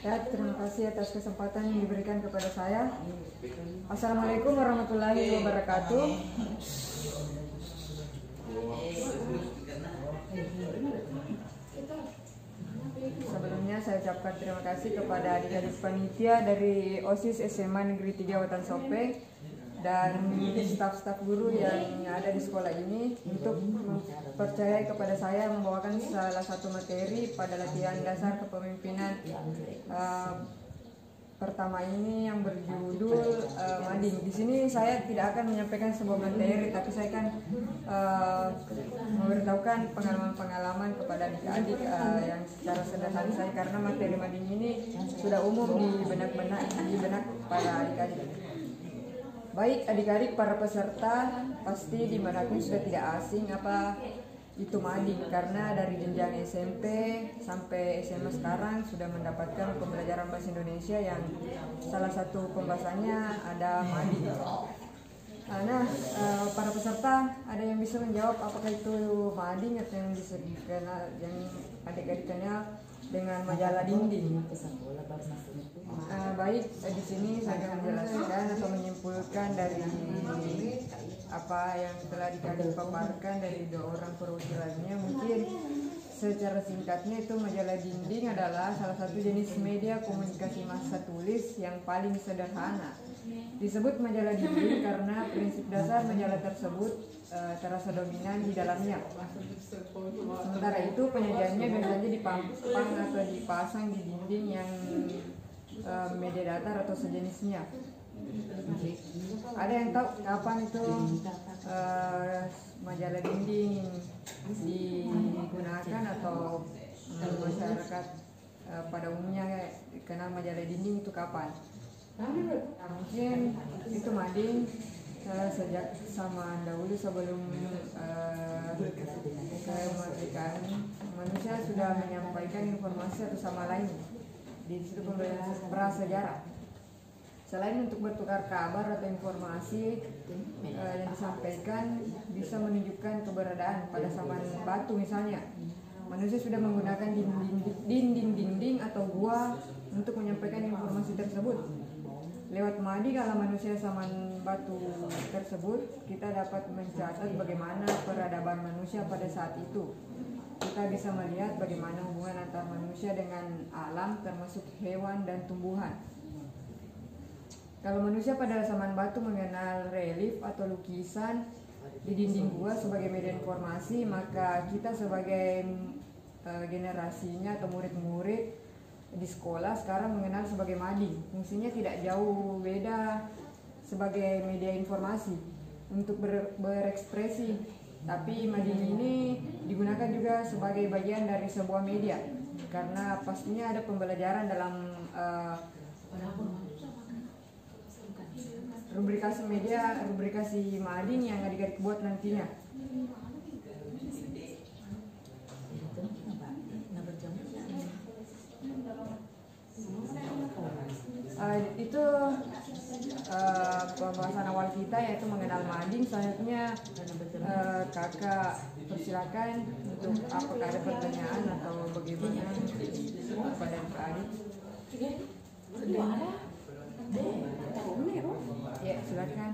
Ya, terima kasih atas kesempatan yang diberikan kepada saya. Assalamualaikum warahmatullahi wabarakatuh. Sebelumnya saya ucapkan terima kasih kepada adik-adik panitia dari OSIS SMA Negeri 3 Watan Sopeng dan staf-staf guru yang ada di sekolah ini untuk percaya kepada saya membawakan salah satu materi pada latihan dasar kepemimpinan pertama ini yang berjudul mading. Di sini saya tidak akan menyampaikan sebuah materi, tapi saya akan memberitahukan pengalaman-pengalaman kepada adik-adik yang secara sederhana saya, karena materi mading ini sudah umum di benak para adik-adik. Baik adik-adik para peserta, pasti dimanapun sudah tidak asing apa itu mading, karena dari jenjang SMP sampai SMA sekarang sudah mendapatkan pembelajaran bahasa Indonesia yang salah satu pembahasannya ada mading. Nah, para peserta ada yang bisa menjawab apakah itu mading atau yang bisa dikenal, yang adik-adik kenal dengan majalah dinding. Baik, di sini saya akan menjelaskan atau menyimpulkan dari apa yang telah dipaparkan dari dua orang perwakilannya. Mungkin secara singkatnya itu majalah dinding adalah salah satu jenis media komunikasi massa tulis yang paling sederhana. Disebut majalah dinding karena prinsip dasar majalah tersebut terasa dominan di dalamnya. Sementara itu penyajiannya biasanya dipampang atau dipasang di dinding yang media datar atau sejenisnya. Ada yang tahu kapan itu majalah dinding digunakan atau masyarakat pada umumnya kenal majalah dinding itu kapan? Mungkin itu mading sejak zaman dahulu sebelum kemerdekaan, manusia sudah menyampaikan informasi satu sama lain. Di situ pembelajaran prasejarah. Selain untuk bertukar kabar atau informasi yang disampaikan bisa menunjukkan keberadaan pada zaman batu misalnya. Manusia sudah menggunakan dinding atau gua untuk menyampaikan informasi tersebut. Lewat mading ala manusia zaman batu tersebut, kita dapat mencatat bagaimana peradaban manusia pada saat itu. Kita bisa melihat bagaimana hubungan antar manusia dengan alam, termasuk hewan dan tumbuhan. Kalau manusia pada zaman batu mengenal relief atau lukisan di dinding gua sebagai media informasi, maka kita sebagai generasinya atau murid-murid di sekolah sekarang mengenal sebagai mading. Fungsinya tidak jauh beda sebagai media informasi untuk berekspresi, tapi mading ini digunakan juga sebagai bagian dari sebuah media karena pastinya ada pembelajaran dalam rubrikasi media, rubrikasi mading yang adik-adik buat nantinya. Itu pembahasan awal kita, yaitu mengenal mading. Selanjutnya kakak persilakan untuk apakah ada pertanyaan atau bagaimana kepada adik. Ya, silakan.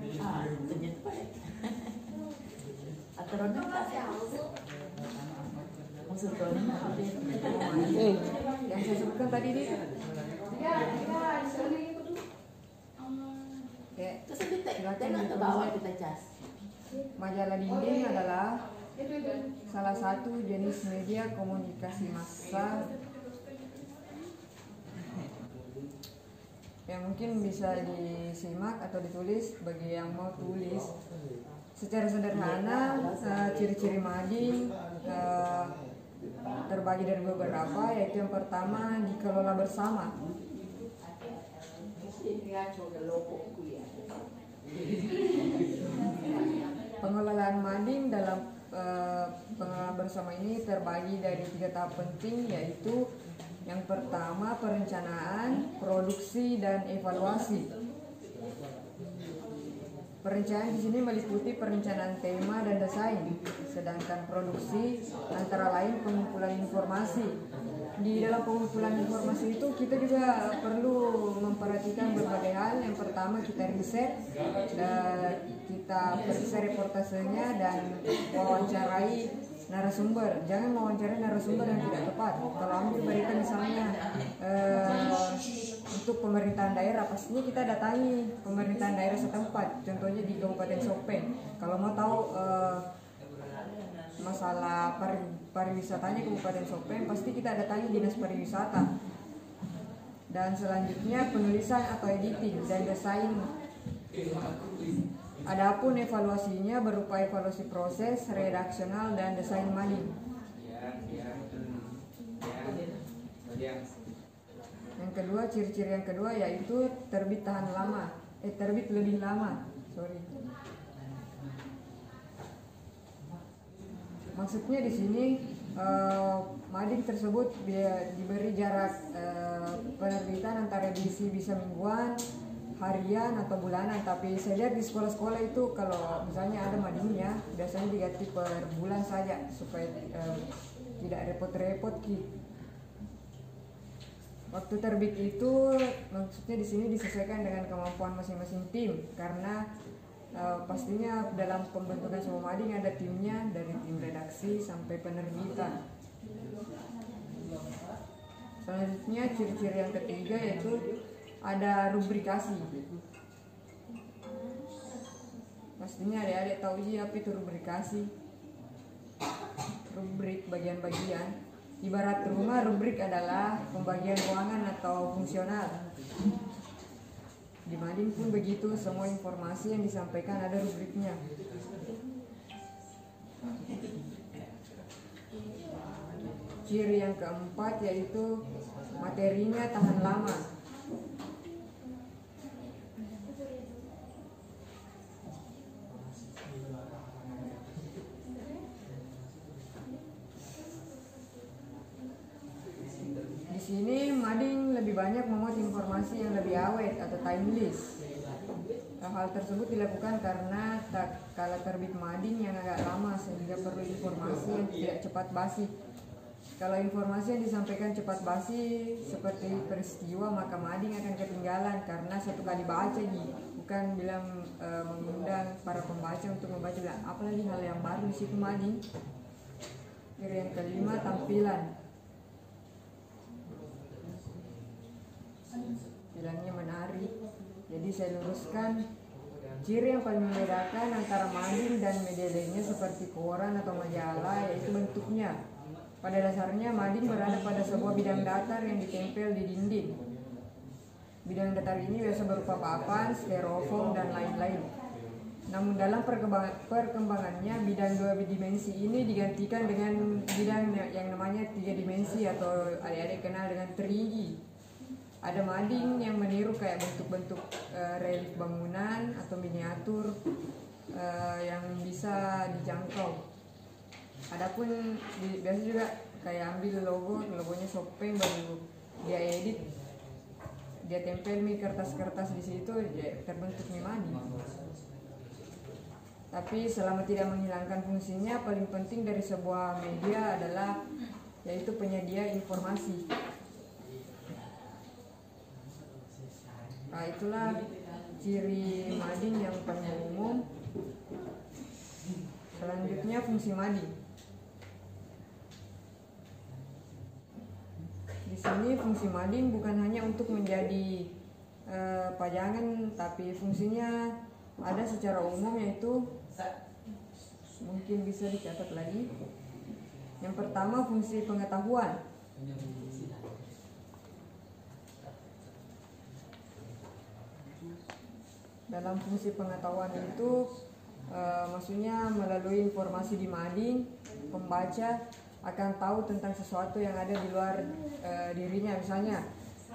Yang saya sebutkan tadi nih. Majalah dinding adalah salah satu jenis media komunikasi massa yang mungkin bisa disimak atau ditulis bagi yang mau tulis. Secara sederhana, ciri-ciri mading terbagi dari beberapa, yaitu yang pertama dikelola bersama. Pengelolaan mading dalam pengelolaan bersama ini terbagi dari 3 tahap penting, yaitu yang pertama perencanaan, produksi, dan evaluasi. Perencanaan di sini meliputi perencanaan tema dan desain, sedangkan produksi antara lain pengumpulan informasi, di dalam pengumpulan informasi itu kita juga perlu memperhatikan berbagai hal. Yang pertama kita riset, kita periksa reportasenya dan wawancarai narasumber. Jangan mewawancarai narasumber yang tidak tepat. Kalau ambil berita misalnya untuk pemerintahan daerah, pastinya kita datangi pemerintahan daerah setempat. Contohnya di Kabupaten Sopeng. Kalau mau tahu masalah pariwisatanya Kabupaten Sopeng, pasti kita datangi Dinas Pariwisata. Dan selanjutnya penulisan atau editing dan desain. Adapun evaluasinya berupa evaluasi proses, redaksional, dan desain mading. Yang kedua, ciri-ciri yang kedua yaitu terbit terbit lebih lama. Maksudnya di sini mading tersebut diberi jarak penerbitan antara edisi bisa mingguan, harian atau bulanan. Tapi saya lihat di sekolah-sekolah itu kalau misalnya ada madingnya biasanya diganti per bulan saja supaya tidak repot-repot ki. Waktu terbit itu maksudnya di sini disesuaikan dengan kemampuan masing-masing tim, karena pastinya dalam pembentukan sebuah mading ada timnya, dari tim redaksi sampai penerbitan. Selanjutnya ciri-ciri yang ketiga yaitu ada rubrikasi. Pastinya adik-adik tahu apa itu rubrikasi. Rubrik bagian-bagian. Ibarat rumah, rubrik adalah pembagian ruangan atau fungsional. Di mading pun begitu, semua informasi yang disampaikan ada rubriknya. Ciri yang keempat yaitu materinya tahan lama. Di sini mading lebih banyak memuat informasi yang lebih awet atau timeless. Hal tersebut dilakukan karena kala terbit mading yang agak lama sehingga perlu informasi yang tidak cepat basi. Kalau informasi yang disampaikan cepat basi seperti peristiwa, maka mading akan ketinggalan karena satu kali baca bukan bilang mengundang para pembaca untuk membaca bilang apalagi hal yang baru di situ mading. Yang kelima, tampilan. Bilangnya menarik. Jadi saya luruskan ciri yang paling membedakan antara mading dan media lainnya seperti koran atau majalah yaitu bentuknya. Pada dasarnya mading berada pada sebuah bidang datar yang ditempel di dinding. Bidang datar ini biasa berupa papan, styrofoam, dan lain-lain. Namun dalam perkembangannya bidang dua dimensi ini digantikan dengan bidang yang namanya tiga dimensi atau adik-adik kenal dengan 3D. Ada mading yang meniru kayak bentuk-bentuk relief bangunan atau miniatur yang bisa dijangkau. Adapun biasa juga kayak ambil logonya Sopeng baru dia edit, dia tempel kertas-kertas di situ, terbentuk mading. Tapi selama tidak menghilangkan fungsinya, paling penting dari sebuah media adalah yaitu penyedia informasi. Nah, itulah ciri mading yang paling umum. Selanjutnya fungsi mading. Di sini fungsi mading bukan hanya untuk menjadi pajangan, tapi fungsinya ada secara umum, yaitu mungkin bisa dicatat lagi. Yang pertama, fungsi pengetahuan. Dalam fungsi pengetahuan itu maksudnya melalui informasi di mading, pembaca akan tahu tentang sesuatu yang ada di luar dirinya. Misalnya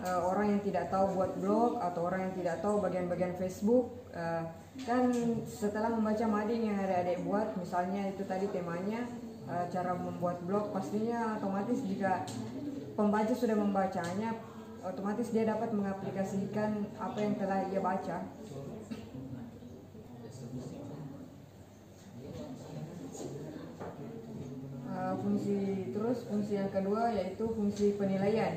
orang yang tidak tahu buat blog atau orang yang tidak tahu bagian-bagian Facebook, kan setelah membaca mading yang adik-adik buat, misalnya itu tadi temanya cara membuat blog, pastinya otomatis jika pembaca sudah membacanya, otomatis dia dapat mengaplikasikan apa yang telah ia baca. Fungsi yang kedua yaitu fungsi penilaian.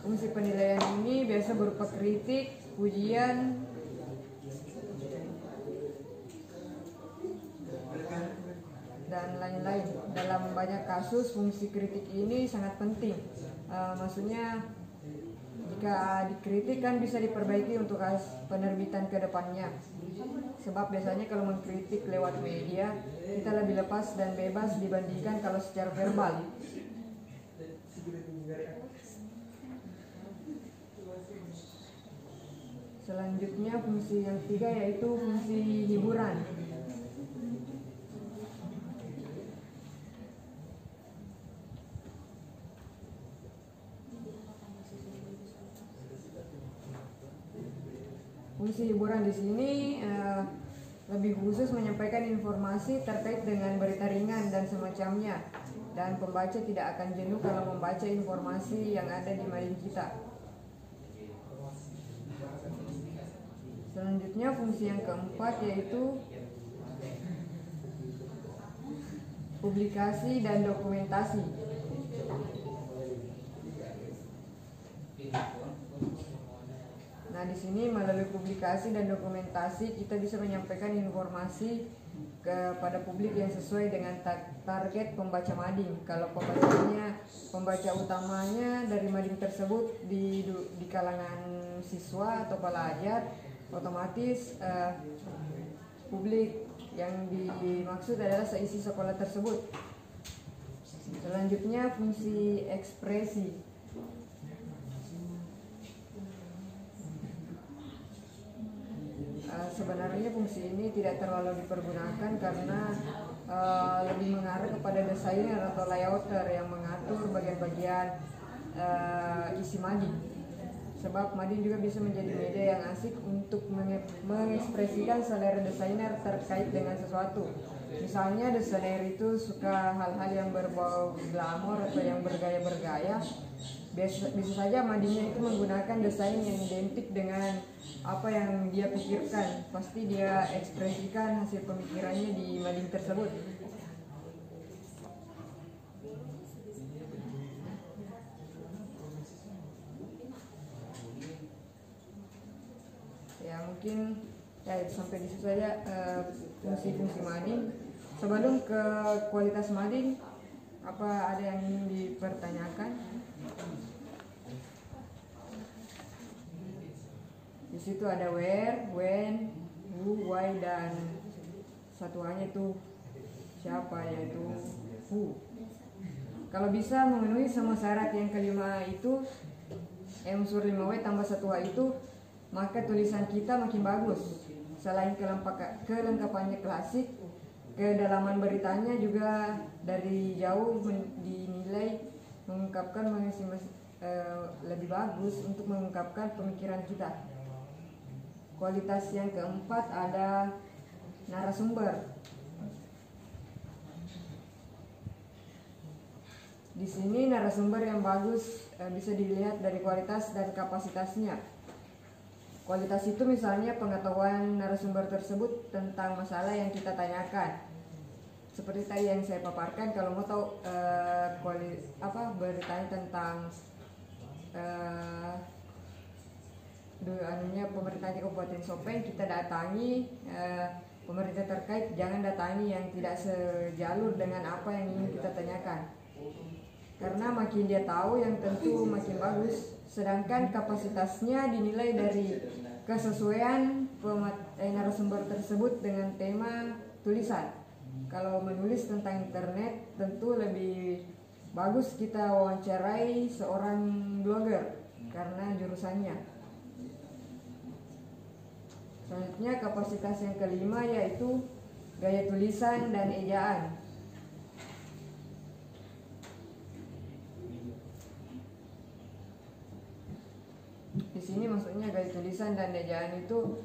Fungsi penilaian ini biasa berupa kritik, pujian, dan lain-lain. Dalam banyak kasus fungsi kritik ini sangat penting. Maksudnya jika dikritik kan bisa diperbaiki untuk penerbitan ke depannya. Sebab biasanya kalau mengkritik lewat media kita lebih lepas dan bebas dibandingkan kalau secara verbal. Selanjutnya fungsi yang ketiga yaitu fungsi hiburan. Fungsi hiburan di sini lebih khusus menyampaikan informasi terkait dengan berita ringan dan semacamnya, dan pembaca tidak akan jenuh kalau membaca informasi yang ada di mading kita. Selanjutnya fungsi yang keempat yaitu publikasi dan dokumentasi. Nah, di sini melalui publikasi dan dokumentasi kita bisa menyampaikan informasi kepada publik yang sesuai dengan target pembaca mading. Kalau pembaca utamanya dari mading tersebut di kalangan siswa atau pelajar, otomatis publik yang dimaksud adalah seisi sekolah tersebut. Selanjutnya fungsi ekspresi. Sebenarnya fungsi ini tidak terlalu dipergunakan karena lebih mengarah kepada desainer atau layouter yang mengatur bagian-bagian isi mading. Sebab mading juga bisa menjadi media yang asik untuk mengekspresikan selera desainer terkait dengan sesuatu. Misalnya desainer itu suka hal-hal yang berbau glamor atau yang bergaya-bergaya. Bisa saja madingnya itu menggunakan desain yang identik dengan apa yang dia pikirkan. Pasti dia ekspresikan hasil pemikirannya di mading tersebut. Ya mungkin sampai di situ saja fungsi-fungsi mading. Sebelum ke kualitas mading, apa ada yang ingin dipertanyakan? Di situ ada where, when, who, why, dan satuannya itu siapa, yaitu who. Kalau bisa memenuhi semua syarat yang kelima itu, unsur 5W tambah 1H itu, maka tulisan kita makin bagus. Selain kelengkapannya klasik, kedalaman beritanya juga dari jauh dinilai mengungkapkan lebih bagus untuk mengungkapkan pemikiran kita. Kualitas yang keempat ada narasumber. Di sini narasumber yang bagus bisa dilihat dari kualitas dan kapasitasnya. Kualitas itu misalnya pengetahuan narasumber tersebut tentang masalah yang kita tanyakan. Seperti tadi yang saya paparkan, kalau mau tahu beritanya tentang pemerintah Kabupaten Sopeng, kita datangi pemerintah terkait, jangan datangi yang tidak sejalur dengan apa yang ingin kita tanyakan. Karena makin dia tahu yang tentu makin bagus. Sedangkan kapasitasnya dinilai dari kesesuaian narasumber tersebut dengan tema tulisan. Kalau menulis tentang internet tentu lebih bagus kita wawancarai seorang blogger karena jurusannya. Selanjutnya kapasitas yang kelima yaitu gaya tulisan dan ejaan. Di sini maksudnya gaya tulisan dan ejaan itu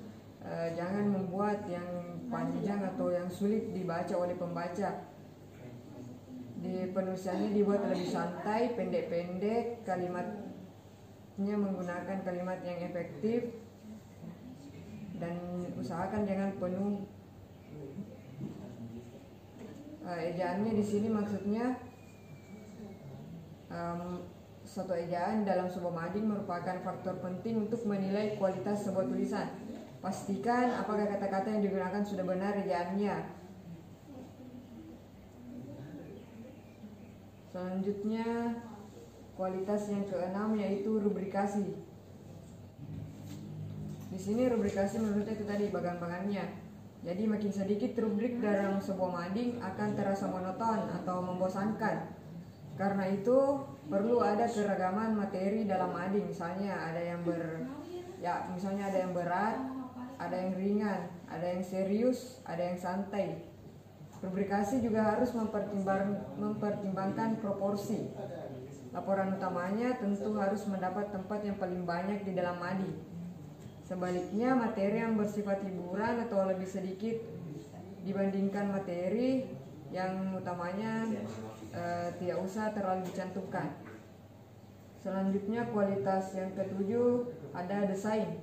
jangan membuat yang panjang atau yang sulit dibaca oleh pembaca. Di penulisannya dibuat lebih santai, pendek-pendek, kalimatnya menggunakan kalimat yang efektif, dan usahakan jangan penuh ejaannya. Di sini maksudnya suatu ejaan dalam sebuah mading merupakan faktor penting untuk menilai kualitas sebuah tulisan. Pastikan apakah kata-kata yang digunakan sudah benar ejaannya. Selanjutnya kualitas yang keenam yaitu rubrikasi. Di sini rubrikasi menurutnya itu tadi bagan-bagannya. Jadi makin sedikit rubrik dalam sebuah mading akan terasa monoton atau membosankan. Karena itu perlu ada keragaman materi dalam mading. Misalnya ada yang berat, ada yang ringan, ada yang serius, ada yang santai. Rubrikasi juga harus mempertimbangkan proporsi. Laporan utamanya tentu harus mendapat tempat yang paling banyak di dalam mading. Sebaliknya, materi yang bersifat hiburan atau lebih sedikit dibandingkan materi yang utamanya tidak usah terlalu dicantumkan. Selanjutnya kualitas yang ketujuh ada desain.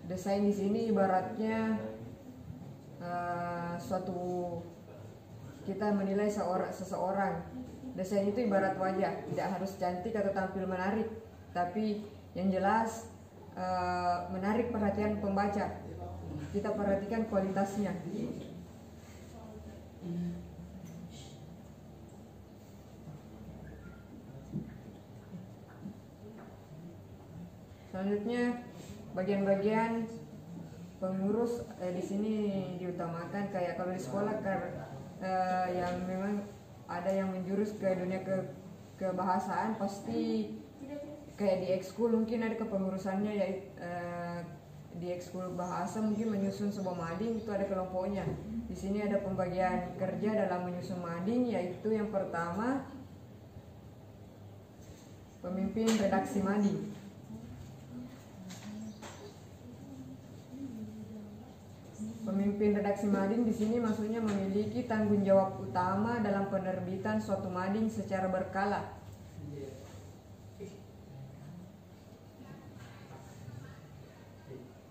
Desain di sini ibaratnya kita menilai seseorang. Desain itu ibarat wajah, tidak harus cantik atau tampil menarik, tapi yang jelas menarik perhatian pembaca. Kita perhatikan kualitasnya. Selanjutnya bagian-bagian pengurus di sini diutamakan. Kayak kalau di sekolah yang memang ada yang menjurus ke dunia kebahasaan, pasti kayak di ekskul mungkin ada kepengurusannya, yaitu di ekskul bahasa mungkin menyusun sebuah mading itu ada kelompoknya. Di sini ada pembagian kerja dalam menyusun mading, yaitu yang pertama pemimpin redaksi mading. Pemimpin redaksi mading di sini maksudnya memiliki tanggung jawab utama dalam penerbitan suatu mading secara berkala.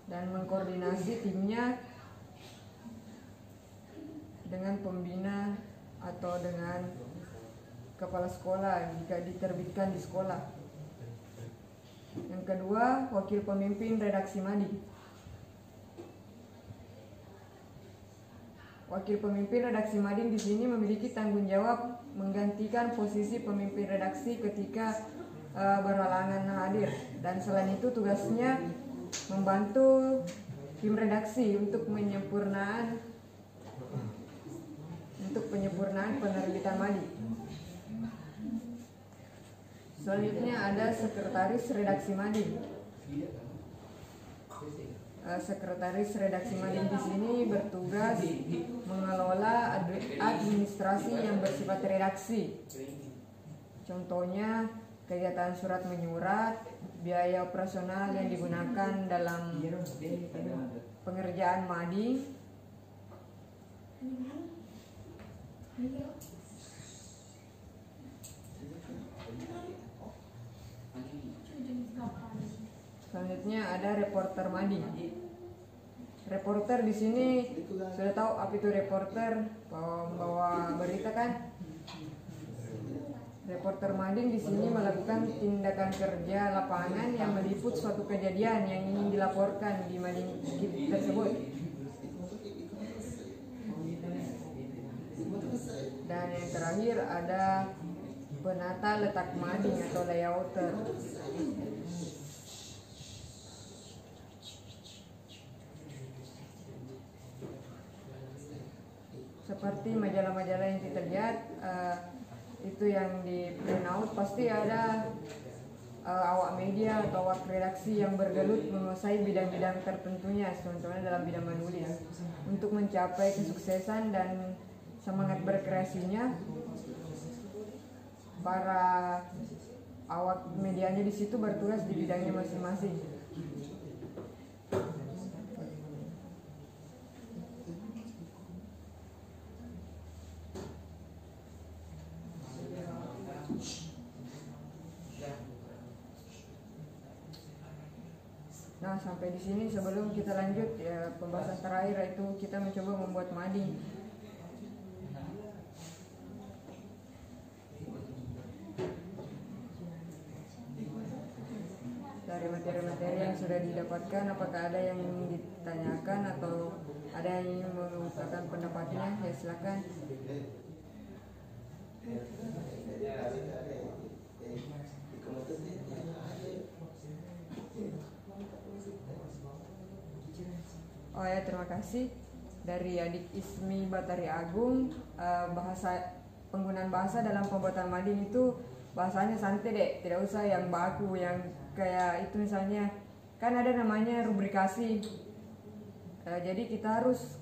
Dan mengkoordinasi timnya dengan pembina atau dengan kepala sekolah jika diterbitkan di sekolah. Yang kedua, wakil pemimpin redaksi mading. Wakil pemimpin redaksi mading di sini memiliki tanggung jawab menggantikan posisi pemimpin redaksi ketika berhalangan hadir, dan selain itu tugasnya membantu tim redaksi untuk penyempurnaan penerbitan mading. Selanjutnya ada sekretaris redaksi mading. Sekretaris redaksi mading di sini bertugas mengelola administrasi yang bersifat redaksi. Contohnya kegiatan surat menyurat, biaya operasional yang digunakan dalam pengerjaan mading, selanjutnya ada reporter mading. Reporter di sini sudah tahu apa itu reporter, pembawa berita kan? Reporter mading di sini melakukan tindakan kerja lapangan yang meliput suatu kejadian yang ingin dilaporkan di mading tersebut. Dan yang terakhir ada penata letak mading atau layouter. Seperti majalah-majalah yang kita lihat, itu yang di print out pasti ada awak media atau awak redaksi yang bergelut menguasai bidang-bidang tertentunya, contohnya dalam bidang menulis. Untuk mencapai kesuksesan dan semangat berkreasinya, para awak medianya di situ bertugas di bidangnya masing-masing. Nah, sampai di sini sebelum kita lanjut ya pembahasan terakhir itu kita mencoba membuat mading. Dari materi-materi yang sudah didapatkan, apakah ada yang ingin ditanyakan atau ada yang ingin mengungkapkan pendapatnya? Ya silakan. Oh ya, terima kasih dari adik Ismi Batari Agung. Penggunaan bahasa dalam pembuatan mading itu bahasanya santai dek, tidak usah yang baku, yang kayak itu misalnya kan ada namanya rubrikasi. Jadi kita harus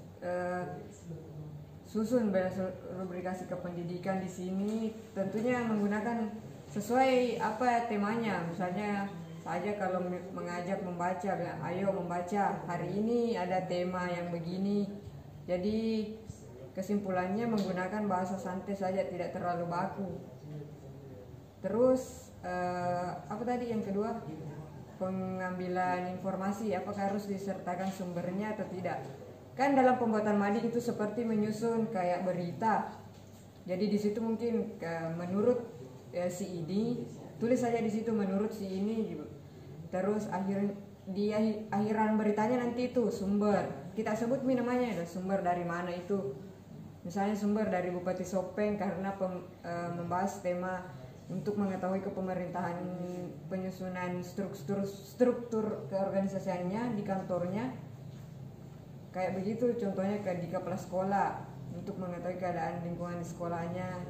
susun rubrikasi kependidikan di sini, tentunya menggunakan sesuai apa temanya. Misalnya saja kalau mengajak membaca, bilang ayo membaca, hari ini ada tema yang begini. Jadi kesimpulannya menggunakan bahasa santai saja, tidak terlalu baku. Terus apa tadi yang kedua, pengambilan informasi, apakah harus disertakan sumbernya atau tidak. Kan dalam pembuatan mading itu seperti menyusun kayak berita. Jadi di situ mungkin menurut si ini, tulis saja di situ menurut si ini. Terus di akhiran beritanya nanti itu sumber. Kita sebut namanya, sumber dari mana itu. Misalnya sumber dari Bupati Sopeng karena membahas tema untuk mengetahui kepemerintahan, penyusunan struktur keorganisasiannya di kantornya. Kayak begitu contohnya di kepala sekolah untuk mengetahui keadaan lingkungan di sekolahnya.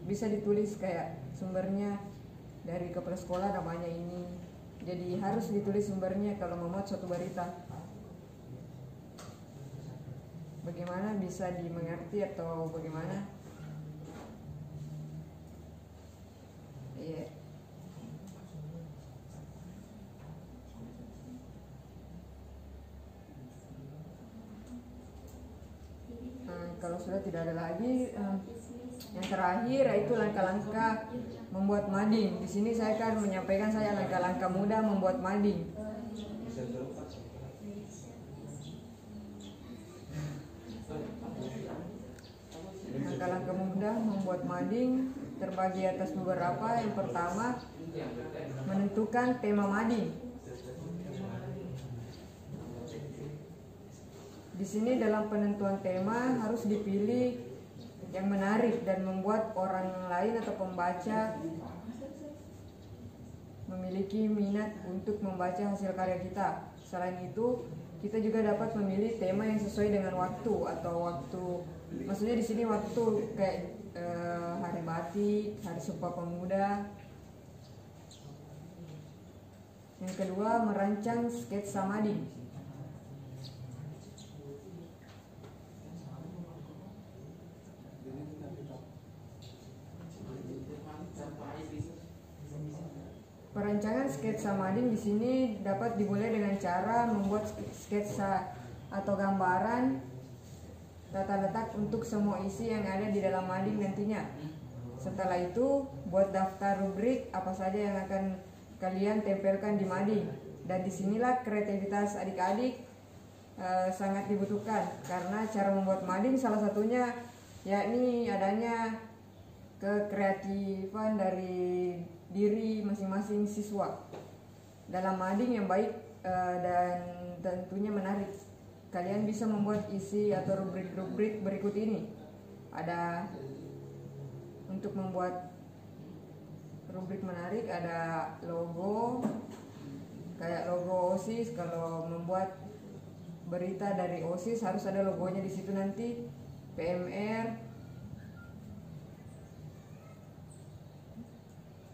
Bisa ditulis kayak sumbernya dari kepala sekolah namanya ini. Jadi harus ditulis sumbernya kalau memuat suatu berita. Bagaimana bisa dimengerti atau bagaimana? Iya. Kalau sudah tidak ada lagi, yang terakhir yaitu langkah-langkah membuat mading. Di sini saya akan menyampaikan langkah-langkah mudah membuat mading. Langkah-langkah mudah membuat mading terbagi atas beberapa. Yang pertama, menentukan tema mading. Di sini dalam penentuan tema harus dipilih yang menarik dan membuat orang lain atau pembaca memiliki minat untuk membaca hasil karya kita. Selain itu, kita juga dapat memilih tema yang sesuai dengan waktu atau waktu. Maksudnya di sini waktu kayak Hari Batik, Hari Sumpah Pemuda. Yang kedua, merancang sketsa mading. Perancangan sketsa mading di sini dapat dimulai dengan cara membuat sketsa atau gambaran tata letak untuk semua isi yang ada di dalam mading nantinya. Setelah itu, buat daftar rubrik apa saja yang akan kalian tempelkan di mading. Dan disinilah kreativitas adik-adik sangat dibutuhkan, karena cara membuat mading salah satunya yakni adanya kekreatifan dari diri masing-masing siswa dalam mading yang baik dan tentunya menarik. Kalian bisa membuat isi atau rubrik-rubrik berikut ini. Ada untuk membuat rubrik menarik, ada logo kayak logo OSIS. Kalau membuat berita dari OSIS harus ada logonya di situ nanti, PMR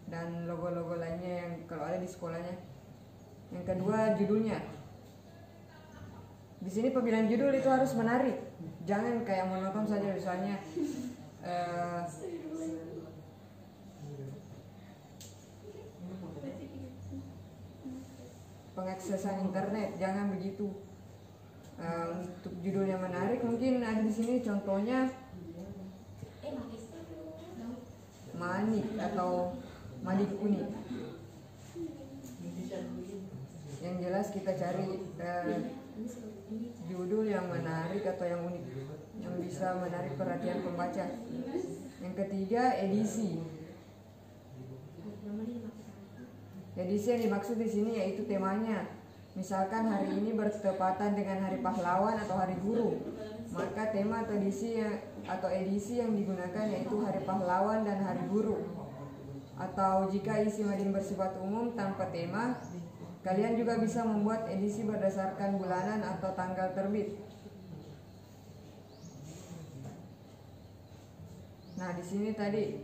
dan logo-logo lainnya yang kalau ada di sekolahnya. Yang kedua, judulnya. Di sini pemilihan judul itu harus menarik, jangan kayak monoton saja. Misalnya pengaksesan internet, jangan begitu. Untuk judul yang menarik mungkin ada di sini contohnya Manik atau Manik Unik. Yang jelas kita cari judul yang menarik atau yang unik, yang bisa menarik perhatian pembaca. Yang ketiga, edisi. Edisi yang dimaksud di sini yaitu temanya. Misalkan hari ini bertepatan dengan Hari Pahlawan atau Hari Guru, maka tema atau edisi yang digunakan yaitu Hari Pahlawan dan Hari Guru. Atau jika isi mading bersifat umum tanpa tema, kalian juga bisa membuat edisi berdasarkan bulanan atau tanggal terbit. Nah, di sini tadi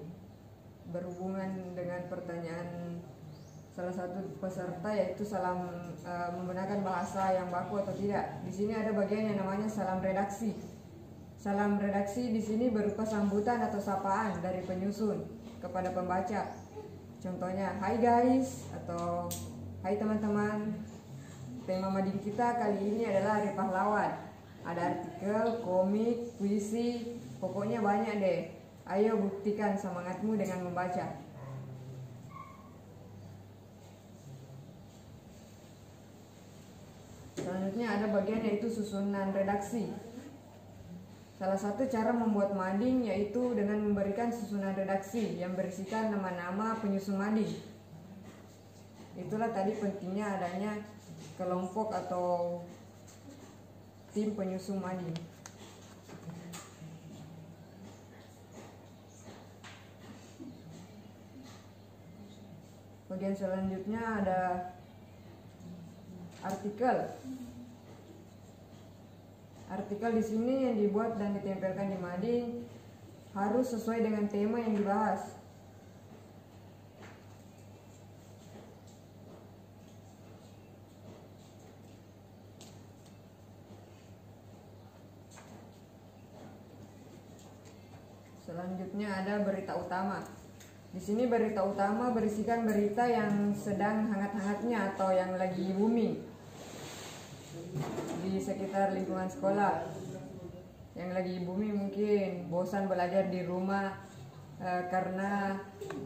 berhubungan dengan pertanyaan salah satu peserta, yaitu salam menggunakan bahasa yang baku atau tidak. Di sini ada bagian yang namanya salam redaksi. Salam redaksi di sini berupa sambutan atau sapaan dari penyusun kepada pembaca. Contohnya, "Hai guys" atau "Hai teman-teman. Tema mading kita kali ini adalah Hari Pahlawan. Ada artikel, komik, puisi, pokoknya banyak deh. Ayo buktikan semangatmu dengan membaca." Selanjutnya ada bagian yaitu susunan redaksi. Salah satu cara membuat mading yaitu dengan memberikan susunan redaksi yang berisikan nama-nama penyusun mading. Itulah tadi pentingnya adanya kelompok atau tim penyusun mading. Bagian selanjutnya ada artikel. Artikel di sini yang dibuat dan ditempelkan di mading harus sesuai dengan tema yang dibahas. Selanjutnya ada berita utama. Di sini berita utama berisikan berita yang sedang hangat-hangatnya atau yang lagi booming di sekitar lingkungan sekolah. Yang lagi booming mungkin bosan belajar di rumah karena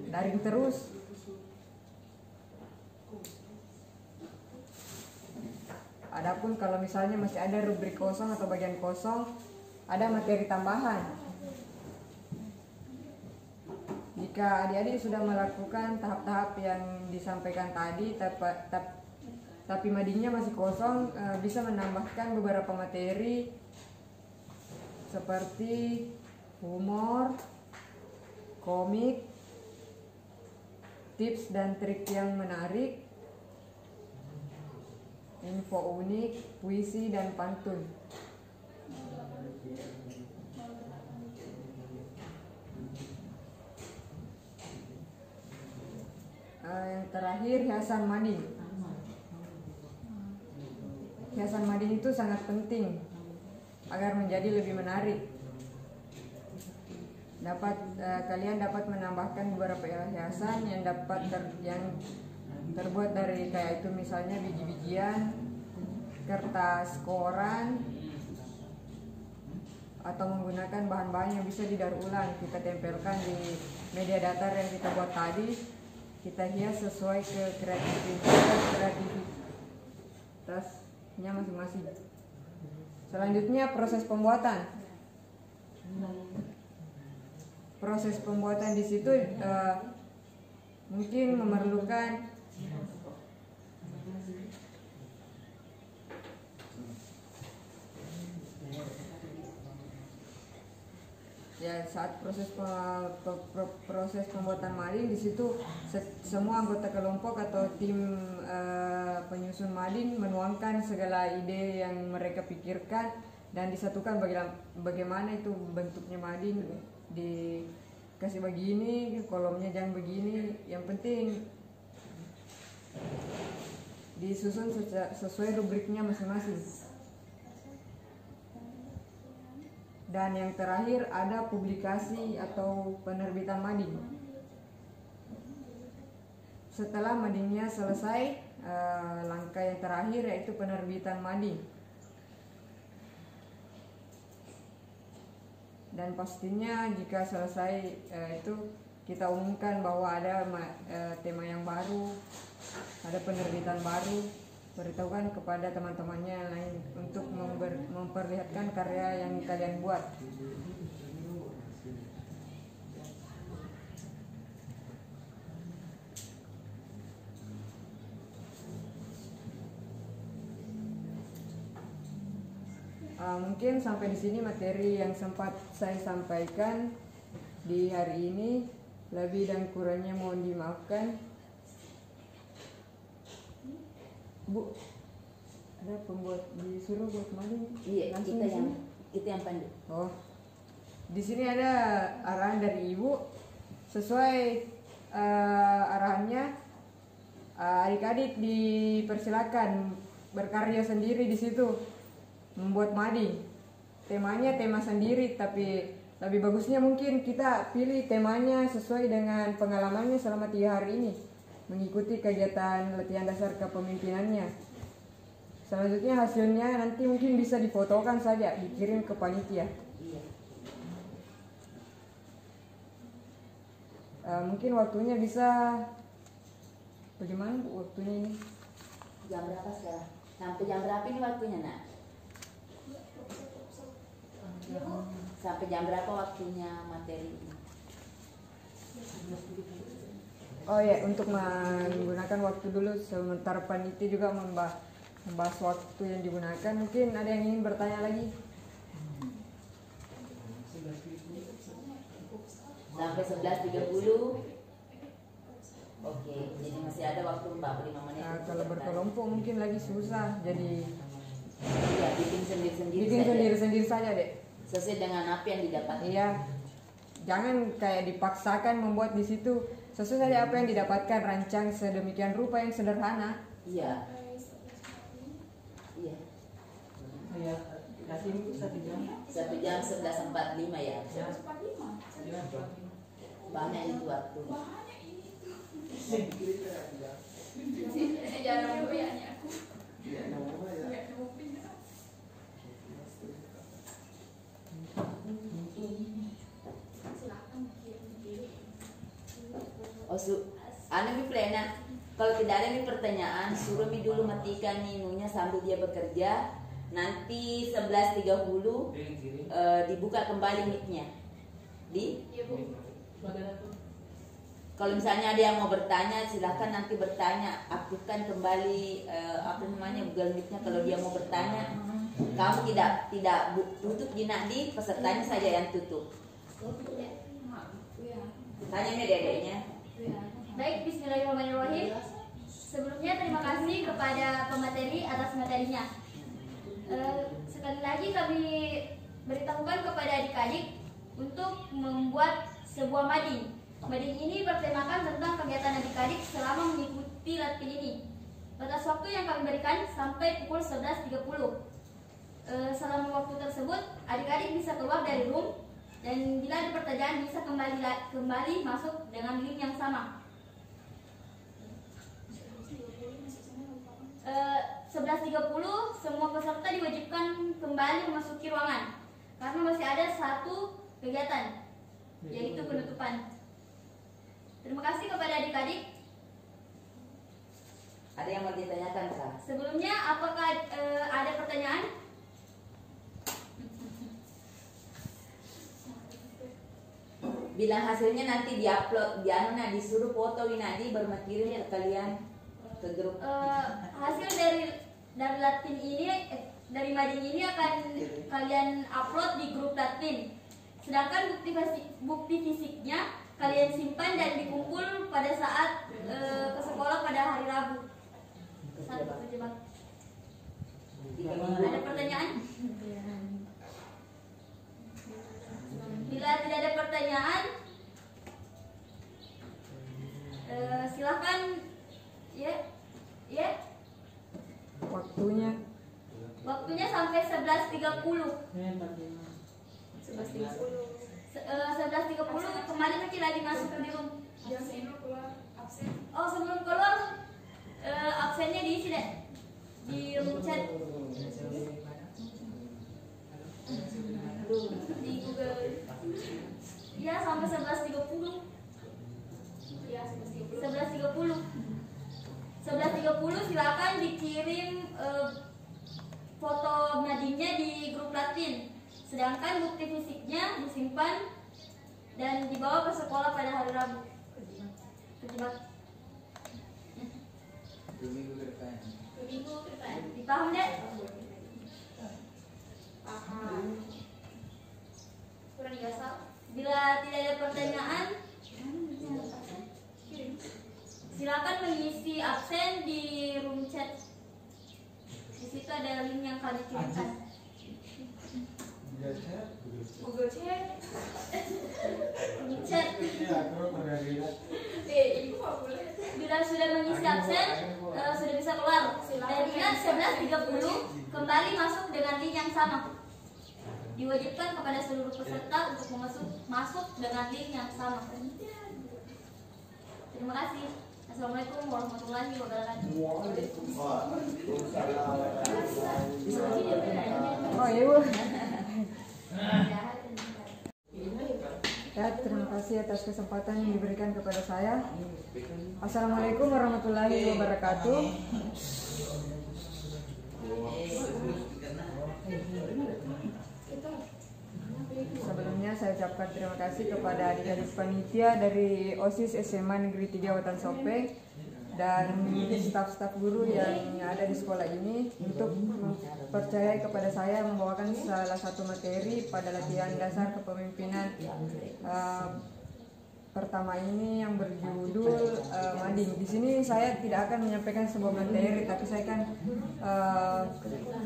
daring terus. Adapun kalau misalnya masih ada rubrik kosong atau bagian kosong, ada materi tambahan. Jika adik-adik sudah melakukan tahap-tahap yang disampaikan tadi, tapi madingnya masih kosong, bisa menambahkan beberapa materi seperti humor, komik, tips dan trik yang menarik, info unik, puisi, dan pantun. Yang terakhir, hiasan mading. Hiasan mading itu sangat penting agar menjadi lebih menarik. Kalian dapat menambahkan beberapa hiasan yang terbuat dari kayak itu, misalnya biji-bijian, kertas koran, atau menggunakan bahan-bahan yang bisa didaur ulang. Kita tempelkan di media datar yang kita buat tadi. Kita hias sesuai ke kreativitasnya masing-masing. Selanjutnya proses pembuatan. Proses pembuatan di situ mungkin memerlukan saat proses pembuatan mading, di situ semua anggota kelompok atau tim penyusun mading menuangkan segala ide yang mereka pikirkan dan disatukan bagaimana itu bentuknya mading, dikasih begini, kolomnya jangan begini. Yang penting disusun sesuai rubriknya masing-masing. Dan yang terakhir ada publikasi atau penerbitan mading. Setelah madingnya selesai, langkah yang terakhir yaitu penerbitan mading. Dan pastinya jika selesai itu kita umumkan bahwa ada tema yang baru, ada penerbitan baru, beritahukan kepada teman-temannya lain untuk memperlihatkan karya yang kalian buat. Mungkin sampai di sini materi yang sempat saya sampaikan di hari ini. Lebih dan kurangnya mohon dimaafkan. Bu, ada pembuat disuruh buat maling? Iya, langsung kita yang pandu. Oh, di sini ada arahan dari ibu. Sesuai arahannya, adik-adik dipersilakan berkarya sendiri di situ, membuat mading. Temanya tema sendiri, tapi lebih bagusnya mungkin kita pilih temanya sesuai dengan pengalamannya selama 3 hari ini, mengikuti kegiatan latihan dasar kepemimpinannya. Selanjutnya hasilnya nanti mungkin bisa difotokan saja, dikirim ke panitia. Mungkin waktunya bisa bagaimana Bu waktunya ini? Jam berapa sekarang? Sampai jam berapa ini waktunya nak? Sampai jam berapa waktunya materi ini? Oh ya, untuk menggunakan waktu dulu sementara panitia juga membahas waktu yang digunakan. Mungkin ada yang ingin bertanya lagi? Sampai 11.30. Oke, jadi masih ada waktu 45 menit. Nah, kalau berkelompok mungkin lagi susah, jadi ya, bikin sendiri-sendiri bikin saja. sendiri-sendiri saja deh. Sesuai dengan apa yang didapat. Iya, jangan kayak dipaksakan membuat di situ. Sesuai saja apa yang didapatkan, rancang sedemikian rupa yang sederhana. Iya. Iya. Iya, kasih itu 1 jam. 1 jam 11.45 ya. Banyak itu waktu. Jarang goyahnya aku. Anu plena. Kalau tidak ada nih pertanyaan, suruh mi dulu matikan minunya sambil dia bekerja. Nanti 11.30 dibuka kembali mic-nya. Kalau misalnya ada yang mau bertanya, silahkan nanti bertanya. Aktifkan kembali Google Meet-nya kalau dia mau bertanya. Kamu tidak tutup di pesertanya saja yang tutup. Tanya nih dedeknya. Baik, bismillahirrahmanirrahim. Sebelumnya terima kasih kepada pemateri atas materinya. Sekali lagi kami beritahukan kepada adik-adik untuk membuat sebuah mading. Mading ini bertemakan tentang kegiatan adik-adik selama mengikuti latihan ini. Batas waktu yang kami berikan sampai pukul 11.30. Selama waktu tersebut, adik-adik bisa keluar dari room dan bila ada pertanyaan bisa kembali masuk dengan link yang sama. 11.30 semua peserta diwajibkan kembali memasuki ruangan karena masih ada satu kegiatan, yaitu penutupan. Terima kasih kepada adik-adik. Ada yang mau ditanyakan kah? Sebelumnya, apakah ada pertanyaan? Bilang hasilnya nanti diupload, disuruh foto Winadi baru kirim ke kalian ke grup. Hasil dari latin ini, dari mading ini akan kalian upload di grup latin. Sedangkan bukti fisiknya kalian simpan dan dikumpul pada saat ke sekolah pada hari Rabu. Ada pertanyaan? Bila tidak ada pertanyaan, silahkan ya. Waktunya sampai 11.30. 11.30 kemarin masih lagi masuk di room. Oh, sebelum keluar absennya diisi deh di room chat di Google. Ya, sampai 11.30. Ya, 11.30. 11.30 silakan dikirim foto madingnya di grup Latin. Sedangkan bukti fisiknya disimpan dan dibawa ke sekolah pada hari Rabu. Terjebak. Minggu ke depan. Dipaham, Dek? Paham. Kurang digasal. Bila tidak ada pertanyaan, silakan mengisi absen di room chat. Di situ ada link yang kami kirimkan. Google Chat. Room chat. Bila sudah mengisi absen, sudah bisa keluar. Dan ingat 11.30 kembali masuk dengan link yang sama. Diwajibkan kepada seluruh peserta untuk masuk dengan link yang sama. Terima kasih. Assalamualaikum warahmatullahi wabarakatuh. Oh iya Bu. Ya, terima kasih atas kesempatan yang diberikan kepada saya. Assalamualaikum warahmatullahi wabarakatuh. Sebelumnya saya ucapkan terima kasih kepada adik-adik panitia dari OSIS SMA Negeri 3 Wetan Sopeng dan staf-staf guru yang ada di sekolah ini untuk mempercayai kepada saya membawakan salah satu materi pada latihan dasar kepemimpinan pertama ini yang berjudul mading. Di sini saya tidak akan menyampaikan sebuah materi, tapi saya akan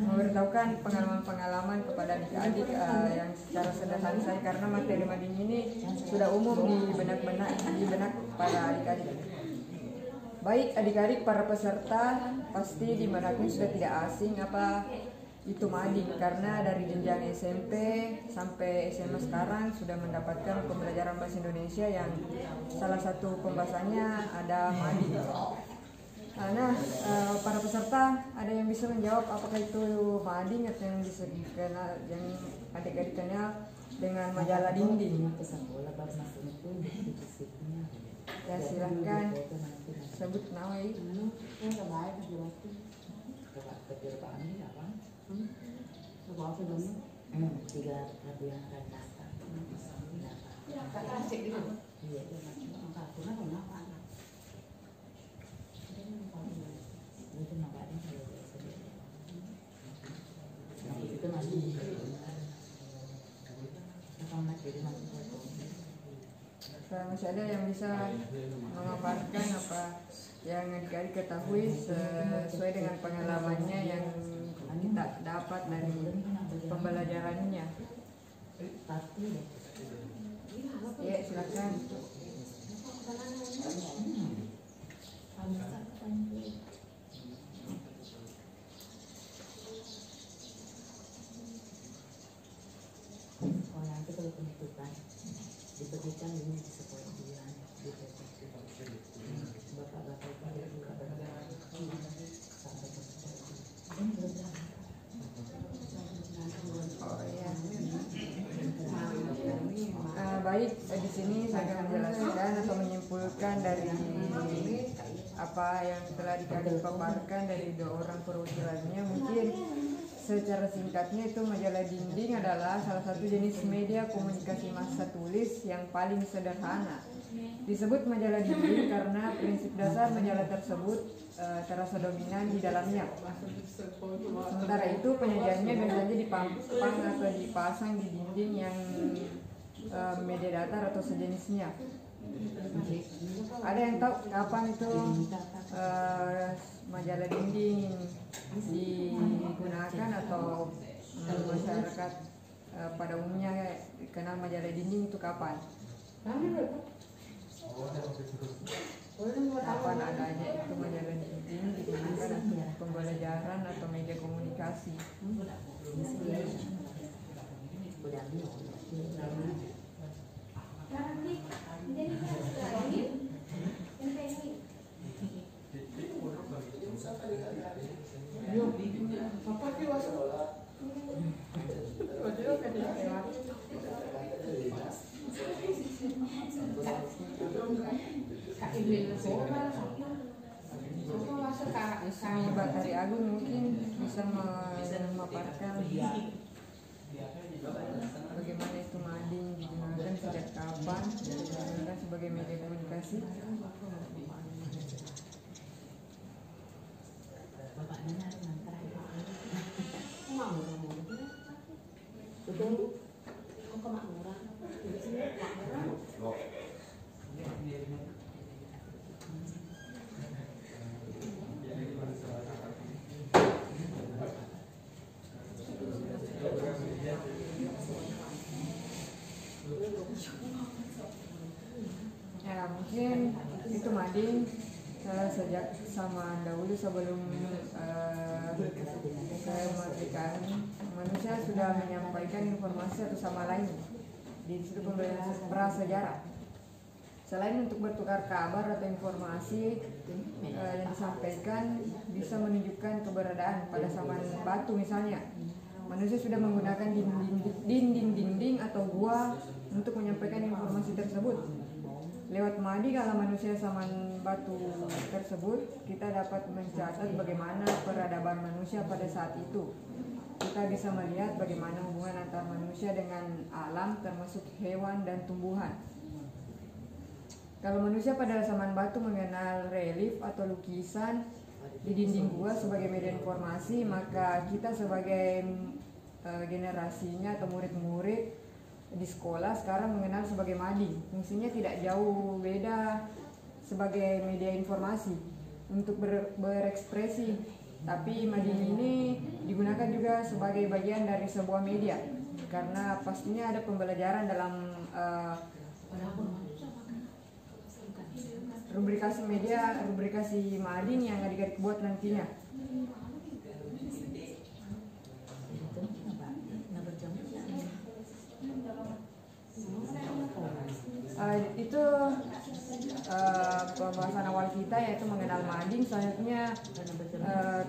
memberitahukan pengalaman-pengalaman kepada adik-adik yang secara sederhana saya, karena materi mading ini sudah umum di benak para adik-adik. Baik adik-adik para peserta, pasti dimanapun sudah tidak asing apa itu mading, karena dari jenjang SMP sampai SMA sekarang sudah mendapatkan pembelajaran bahasa Indonesia yang salah satu pembahasannya ada mading. Nah, para peserta ada yang bisa menjawab apakah itu mading atau yang bisa dikenal, yang adik-adik kenal dengan majalah dinding? Ya, silahkan sebut nama ini. Tiga lagu yang akan datang. Masih ada yang bisa memaparkan apa yang adik-adik ketahui sesuai dengan pengalamannya yang kita dapat dari pembelajarannya. Ya, silakan. Oh, nanti kalau penutupan diberikan ini di sekolah bulan di bapak-bapak Baik, di sini saya akan menjelaskan atau menyimpulkan dari apa yang telah dipaparkan dari dua orang perwakilannya. Mungkin secara singkatnya itu majalah dinding adalah salah satu jenis media komunikasi massa tulis yang paling sederhana. Disebut majalah dinding karena prinsip dasar majalah tersebut terasa dominan di dalamnya. Sementara itu penyajiannya biasanya dipampang atau dipasang di dinding yang media datar atau sejenisnya. Ada yang tahu kapan itu majalah dinding digunakan atau masyarakat pada umumnya dikenal majalah dinding itu kapan? Kapan adanya itu majalah dinding digunakan untuk pembelajaran atau media komunikasi? Ismi Batari Agung mungkin bisa memaparkan bagaimana itu mading digunakan sejak kapan digunakan sebagai media komunikasi. Ya mungkin itu mading sejak zaman dahulu sebelum kemerdekaan manusia sudah menyampaikan informasi satu sama lain di situ pembelajaran prasejarah. Selain untuk bertukar kabar atau informasi yang disampaikan bisa menunjukkan keberadaan pada zaman batu misalnya. Manusia sudah menggunakan dinding atau gua untuk menyampaikan informasi tersebut. Lewat mading ala manusia zaman batu tersebut, kita dapat mencatat bagaimana peradaban manusia pada saat itu. Kita bisa melihat bagaimana hubungan antar manusia dengan alam termasuk hewan dan tumbuhan. Kalau manusia pada zaman batu mengenal relief atau lukisan di dinding gua sebagai media informasi, maka kita sebagai generasinya atau murid-murid di sekolah sekarang mengenal sebagai mading. Fungsinya tidak jauh beda sebagai media informasi untuk berekspresi, tapi mading ini digunakan juga sebagai bagian dari sebuah media karena pastinya ada pembelajaran dalam rubrikasi media, rubrikasi mading yang adik-adik buat nantinya. Itu pembahasan awal kita yaitu mengenal mading. Selanjutnya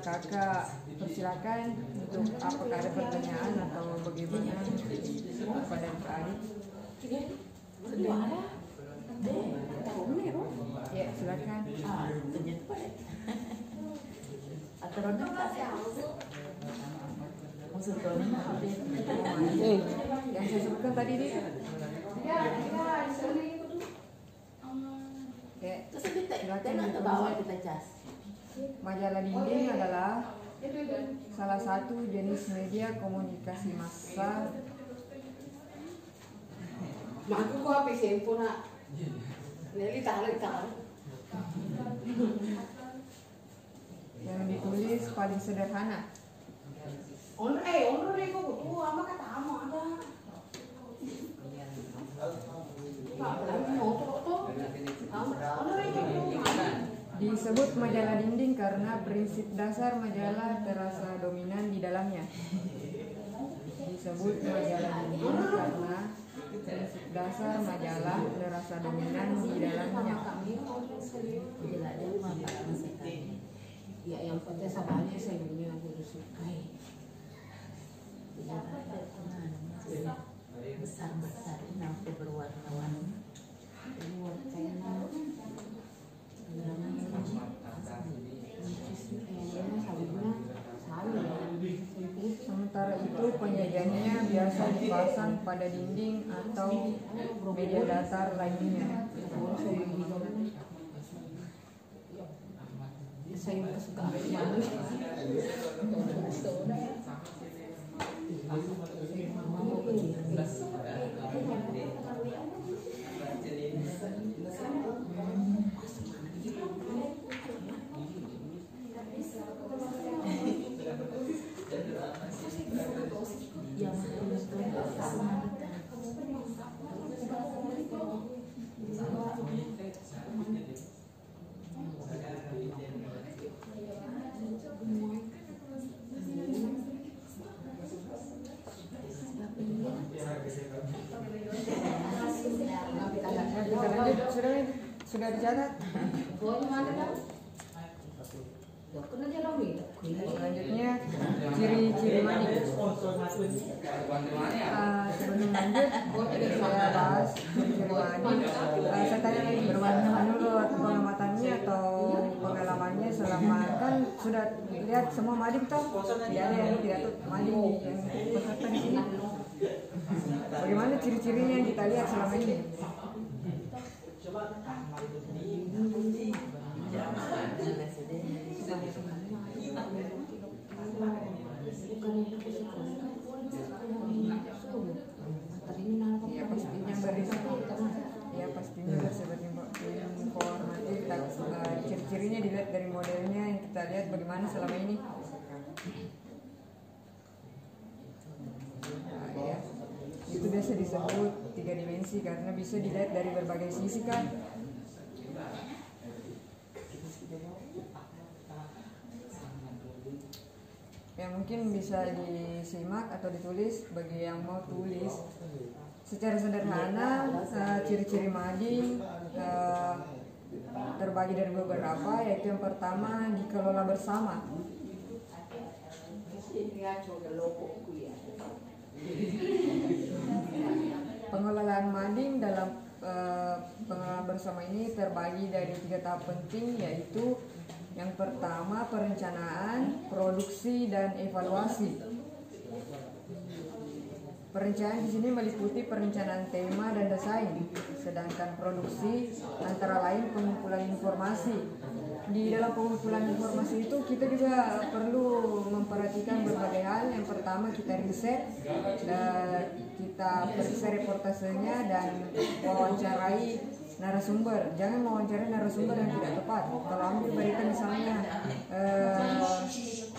kakak persilakan untuk apakah ada pertanyaan atau bagaimana kepada adik. Ya silakan. Yang saya sebutkan tadi dia. Majalah dinding adalah salah satu jenis media komunikasi massa yang ditulis paling sederhana. Disebut majalah dinding karena prinsip dasar majalah terasa dominan di dalamnya. Disebut majalah dinding karena prinsip dasar majalah terasa dominan di dalamnya. Ya yang penting sabarnya saya dunia aku sukai. Besar-besar nanti berwarna-warni. Sementara itu penyajiannya biasa dipasang pada dinding atau media datar lainnya. Saya suka sudah dicatat. Selanjutnya ciri-ciri mading. Sebelum lanjut saya bahas ciri-ciri mading. Saya tanya lagi bagaimana menurut pengamatannya atau pengalamannya selama kan sudah lihat semua mading toh, tidak ada yang tidak tuh mading yang peserta di sini. Bagaimana ciri-cirinya yang kita lihat selama ini? Ya pastinya berisiko. Ya pastinya bersifat informatif. Ciri-cirinya dilihat dari modelnya yang kita lihat bagaimana selama ini. Nah, ya. Itu biasa disebut 3 dimensi karena bisa dilihat dari berbagai sisi kan. Yang mungkin bisa disimak atau ditulis bagi yang mau tulis. Secara sederhana, ciri-ciri mading terbagi dari beberapa, yaitu yang pertama dikelola bersama. Pengelolaan mading dalam pengelolaan bersama ini terbagi dari 3 tahap penting, yaitu yang pertama perencanaan, produksi, dan evaluasi. Perencanaan di sini meliputi perencanaan tema dan desain, sedangkan produksi antara lain pengumpulan informasi. Di dalam pengumpulan informasi itu kita juga perlu memperhatikan berbagai hal. Yang pertama kita riset, dan kita periksa reportasenya dan wawancarai narasumber. Jangan mewawancarai narasumber yang tidak tepat. Kalau ambil berita misalnya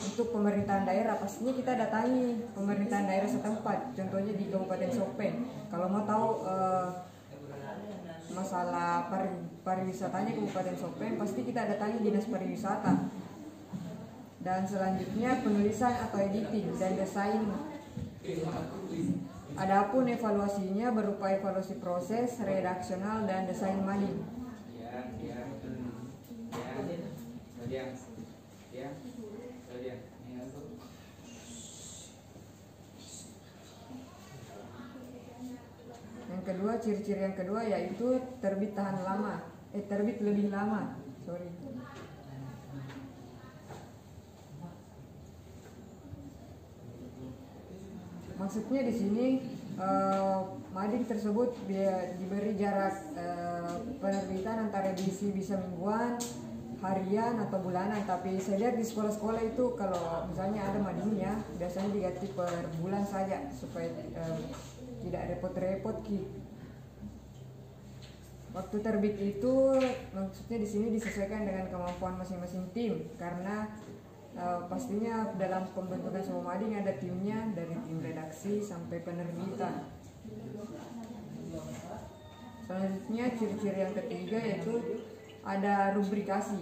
untuk pemerintahan daerah, pastinya kita datangi pemerintahan daerah setempat. Contohnya di Kabupaten Sopeng. Kalau mau tahu masalah pariwisatanya Kabupaten Sopeng, pasti kita datangi Dinas Pariwisata. Dan selanjutnya penulisan atau editing dan desain. Adapun evaluasinya berupa evaluasi proses, redaksional, dan desain mading. Yang kedua, ciri-ciri yang kedua yaitu terbit terbit lebih lama. Maksudnya di sini mading tersebut diberi jarak penerbitan antara edisi bisa mingguan, harian, atau bulanan. Tapi saya lihat di sekolah-sekolah itu kalau misalnya ada madingnya biasanya diganti per bulan saja supaya tidak repot-repot ki. Waktu terbit itu maksudnya di sini disesuaikan dengan kemampuan masing-masing tim, karena pastinya dalam pembentukan semua mading ada timnya, dari tim redaksi sampai penerbitan. Selanjutnya ciri-ciri yang ketiga yaitu ada rubrikasi.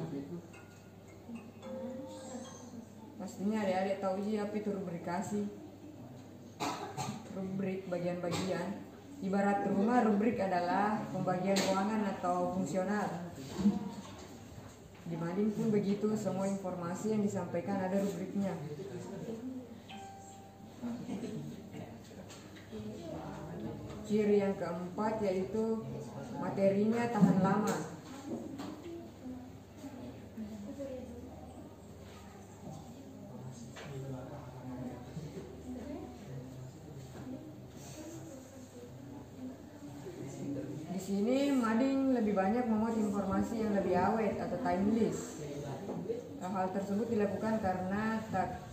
Pastinya adik-adik tahu sih apa itu rubrikasi. Rubrik bagian-bagian. Ibarat rumah, rubrik adalah pembagian keuangan atau fungsional. Di mading pun begitu, semua informasi yang disampaikan ada rubriknya. Ciri yang keempat yaitu materinya tahan lama. Di sini mading lebih banyak memuat informasi yang lebih awet atau timeless. Hal tersebut dilakukan karena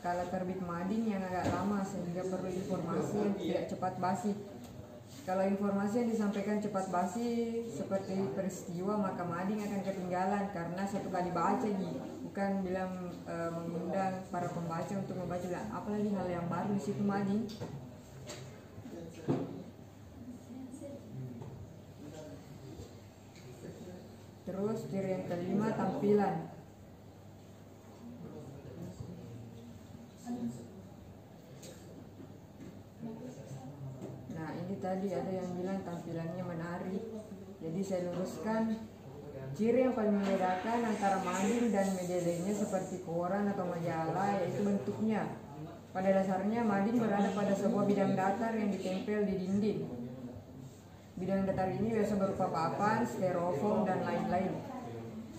kala terbit mading yang agak lama, sehingga perlu informasi yang tidak cepat basi. Kalau informasi yang disampaikan cepat basi seperti peristiwa, maka mading akan ketinggalan karena satu kali baca bukan bilang mengundang para pembaca untuk membaca apalagi hal yang baru di situ mading. Terus ciri yang kelima tampilan. Nah ini tadi ada yang bilang tampilannya menarik. Jadi saya luruskan, ciri yang paling membedakan antara mading dan media lainnya seperti koran atau majalah yaitu bentuknya. Pada dasarnya mading berada pada sebuah bidang datar yang ditempel di dinding. Bidang datar ini biasa berupa papan, styrofoam, dan lain-lain.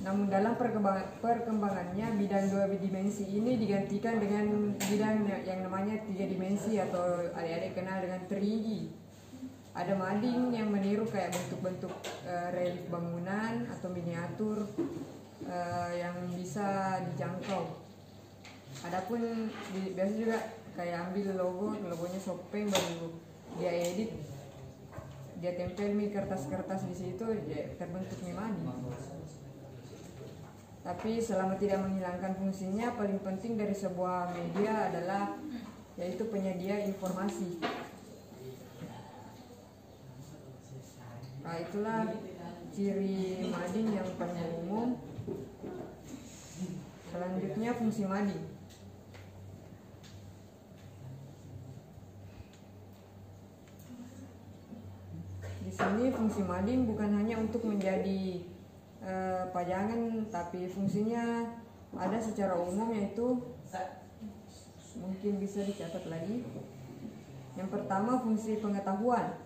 Namun dalam perkembangannya bidang 2 dimensi ini digantikan dengan bidang yang namanya 3 dimensi atau adik-adik kenal dengan 3D. Ada mading yang meniru kayak bentuk-bentuk relief bangunan atau miniatur yang bisa dijangkau. Adapun biasa juga kayak ambil logonya Shopee baru dia edit, dia tempel kertas-kertas di situ, dia terbentuk mading. Tapi selama tidak menghilangkan fungsinya, paling penting dari sebuah media adalah yaitu penyedia informasi. Nah, itulah ciri mading yang paling umum. Selanjutnya fungsi mading. Di sini fungsi mading bukan hanya untuk menjadi pajangan, tapi fungsinya ada secara umum, yaitu mungkin bisa dicatat lagi. Yang pertama, fungsi pengetahuan.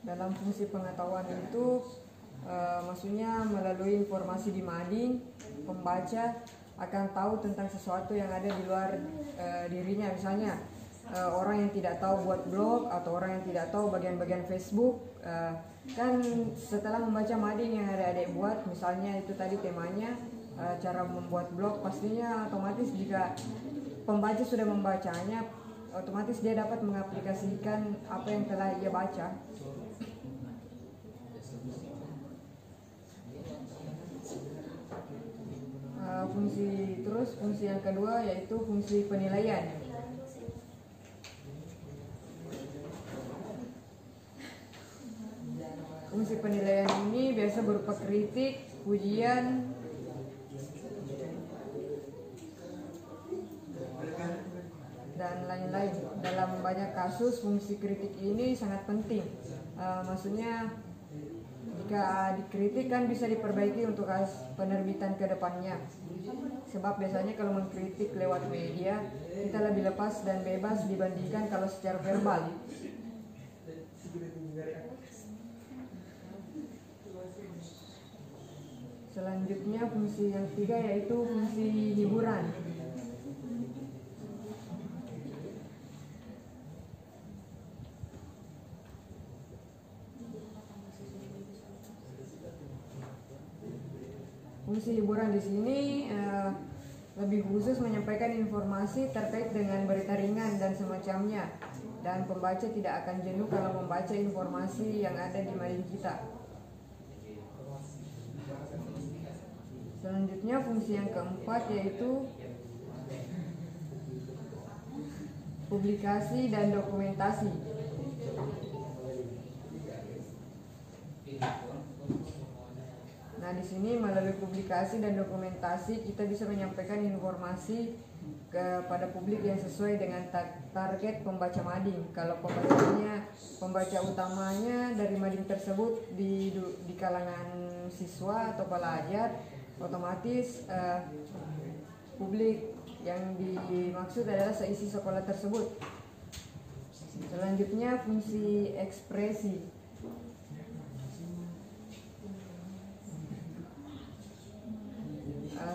Dalam fungsi pengetahuan itu maksudnya melalui informasi di mading, pembaca akan tahu tentang sesuatu yang ada di luar dirinya. Misalnya orang yang tidak tahu buat blog atau orang yang tidak tahu bagian-bagian Facebook, kan setelah membaca mading yang adik-adik buat, misalnya itu tadi temanya cara membuat blog, pastinya otomatis jika pembaca sudah membacanya, otomatis dia dapat mengaplikasikan apa yang telah ia baca. Fungsi yang kedua yaitu fungsi penilaian. Fungsi penilaian ini biasa berupa kritik, pujian, dan lain-lain. Dalam banyak kasus fungsi kritik ini sangat penting. Maksudnya jika dikritik kan bisa diperbaiki untuk penerbitan ke depannya. Sebab biasanya kalau mengkritik lewat media, kita lebih lepas dan bebas dibandingkan kalau secara verbal. Selanjutnya fungsi yang ketiga yaitu fungsi hiburan. Fungsi hiburan di sini lebih khusus menyampaikan informasi terkait dengan berita ringan dan semacamnya, dan pembaca tidak akan jenuh kalau membaca informasi yang ada di mading kita. Selanjutnya fungsi yang keempat yaitu publikasi dan dokumentasi. Nah, di sini melalui publikasi dan dokumentasi kita bisa menyampaikan informasi kepada publik yang sesuai dengan target pembaca mading. Kalau pembaca utamanya dari mading tersebut di kalangan siswa atau pelajar, otomatis publik yang dimaksud adalah seisi sekolah tersebut. Selanjutnya fungsi ekspresi.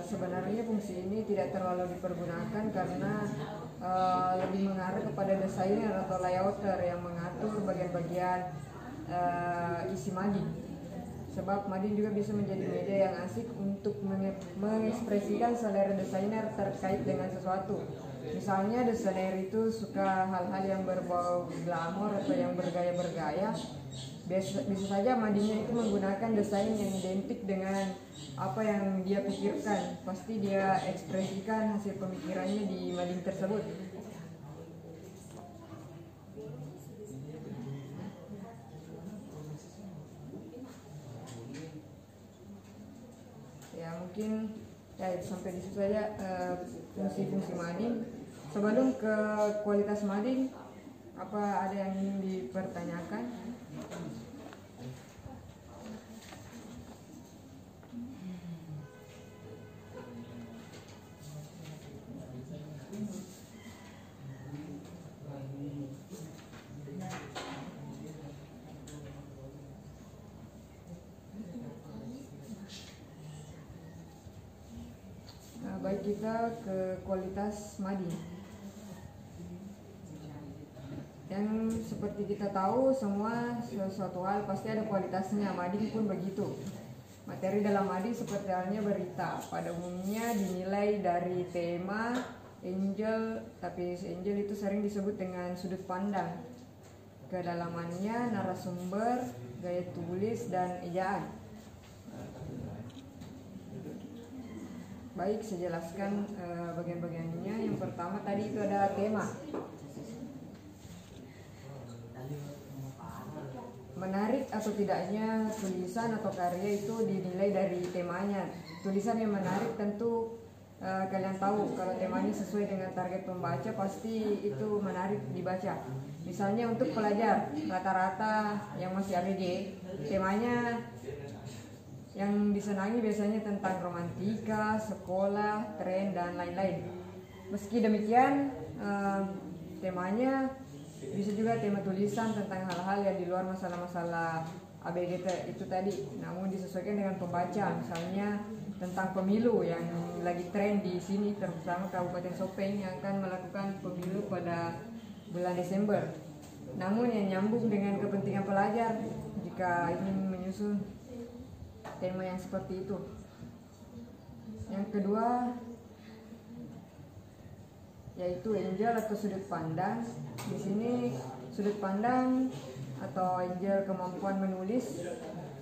Sebenarnya fungsi ini tidak terlalu dipergunakan karena lebih mengarah kepada desainer atau layouter yang mengatur bagian-bagian isi mading. Sebab mading juga bisa menjadi media yang asik untuk mengekspresikan selera desainer terkait dengan sesuatu. Misalnya desainer itu suka hal-hal yang berbau glamor atau yang bergaya-bergaya. Bisa saja madingnya itu menggunakan desain yang identik dengan apa yang dia pikirkan. Pasti dia ekspresikan hasil pemikirannya di mading tersebut. Ya mungkin sampai di situ saja fungsi-fungsi mading. Sebelum ke kualitas mading, apa ada yang ingin dipertanyakan? kita ke kualitas mading. Yang seperti kita tahu semua sesuatu hal pasti ada kualitasnya, mading pun begitu. Materi dalam mading seperti halnya berita, pada umumnya dinilai dari tema, angel, tapi angel itu sering disebut dengan sudut pandang, kedalamannya, narasumber, gaya tulis, dan ejaan. Baik, saya jelaskan bagian-bagiannya. Yang pertama tadi itu ada tema. Menarik atau tidaknya tulisan atau karya itu dinilai dari temanya. Tulisan yang menarik tentu kalian tahu kalau temanya sesuai dengan target pembaca pasti itu menarik dibaca. Misalnya untuk pelajar rata-rata yang masih ABG, temanya yang disenangi biasanya tentang romantika, sekolah, tren, dan lain-lain. Meski demikian, temanya bisa juga tema tulisan tentang hal-hal yang di luar masalah-masalah ABG itu tadi, namun disesuaikan dengan pembaca. Misalnya tentang pemilu yang lagi tren di sini, terutama Kabupaten Sopeng yang akan melakukan pemilu pada bulan Desember. Namun yang nyambung dengan kepentingan pelajar jika ingin menyusun tema yang seperti itu. Yang kedua yaitu angel atau sudut pandang. Di sini sudut pandang atau angel kemampuan menulis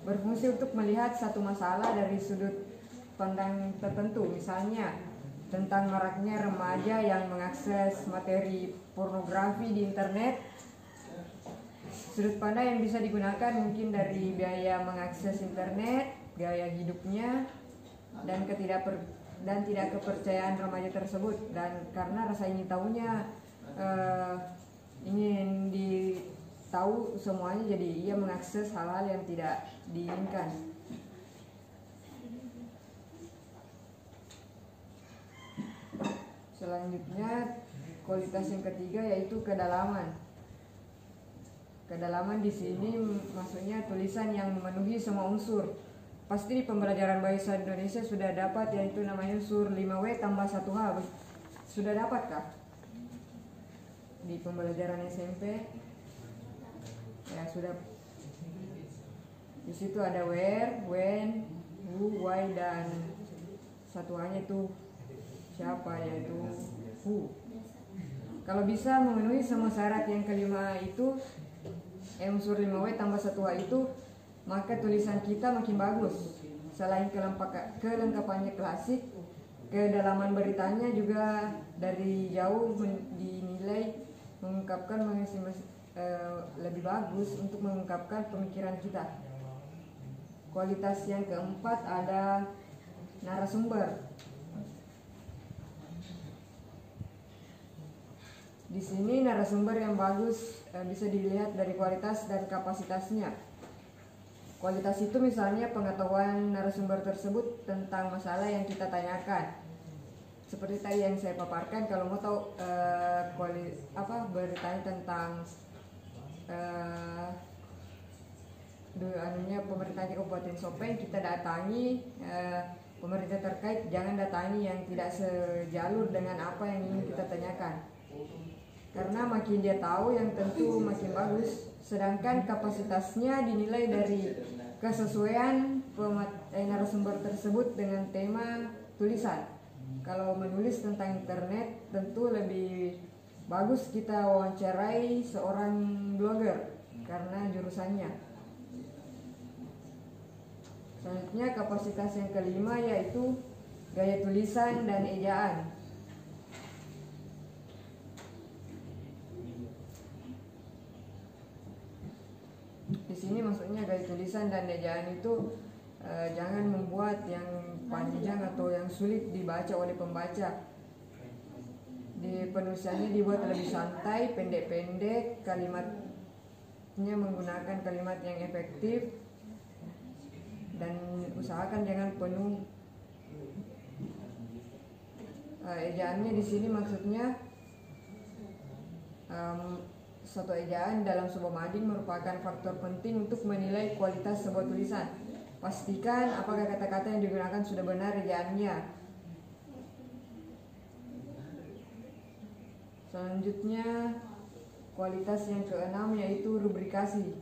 berfungsi untuk melihat satu masalah dari sudut pandang tertentu. Misalnya tentang maraknya remaja yang mengakses materi pornografi di internet. Sudut pandang yang bisa digunakan mungkin dari biaya mengakses internet, gaya hidupnya, dan tidak kepercayaan remaja tersebut, dan karena rasa ingin tahunya ingin ditahu semuanya, jadi ia mengakses hal-hal yang tidak diinginkan. Selanjutnya kualitas yang ketiga yaitu kedalaman. Kedalaman di sini maksudnya tulisan yang memenuhi semua unsur. Pasti di pembelajaran bahasa Indonesia sudah dapat, yaitu namanya unsur 5W tambah 1H. Sudah dapatkah? Di pembelajaran SMP? Ya sudah. Di situ ada where, when, who, why, dan satuannya itu siapa, yaitu who. Kalau bisa memenuhi semua syarat yang kelima itu, unsur 5W tambah 1H itu, maka tulisan kita makin bagus. Selain kelengkapannya klasik, kedalaman beritanya juga dari jauh dinilai mengungkapkan lebih bagus untuk mengungkapkan pemikiran kita. Kualitas yang keempat ada narasumber. Di sini narasumber yang bagus bisa dilihat dari kualitas dan kapasitasnya. Kualitas itu misalnya pengetahuan narasumber tersebut tentang masalah yang kita tanyakan. Seperti tadi yang saya paparkan, kalau mau tahu beritanya tentang pemerintahan Kabupaten Sopeng, kita datangi pemerintah terkait, jangan datangi yang tidak sejalur dengan apa yang ingin kita tanyakan. Karena makin dia tahu yang tentu makin bagus. Sedangkan kapasitasnya dinilai dari kesesuaian narasumber tersebut dengan tema tulisan. Kalau menulis tentang internet tentu lebih bagus kita wawancarai seorang blogger karena jurusannya. Selanjutnya kapasitas yang kelima yaitu gaya tulisan dan ejaan. Di sini maksudnya gaya tulisan dan ejaan itu jangan membuat yang panjang atau yang sulit dibaca oleh pembaca. Di penulisannya dibuat lebih santai, pendek-pendek, kalimatnya menggunakan kalimat yang efektif, dan usahakan jangan penuh. Ejaannya di sini maksudnya suatu ejaan dalam sebuah mading merupakan faktor penting untuk menilai kualitas sebuah tulisan. Pastikan apakah kata-kata yang digunakan sudah benar ejaannya. Selanjutnya kualitas yang keenam yaitu rubrikasi.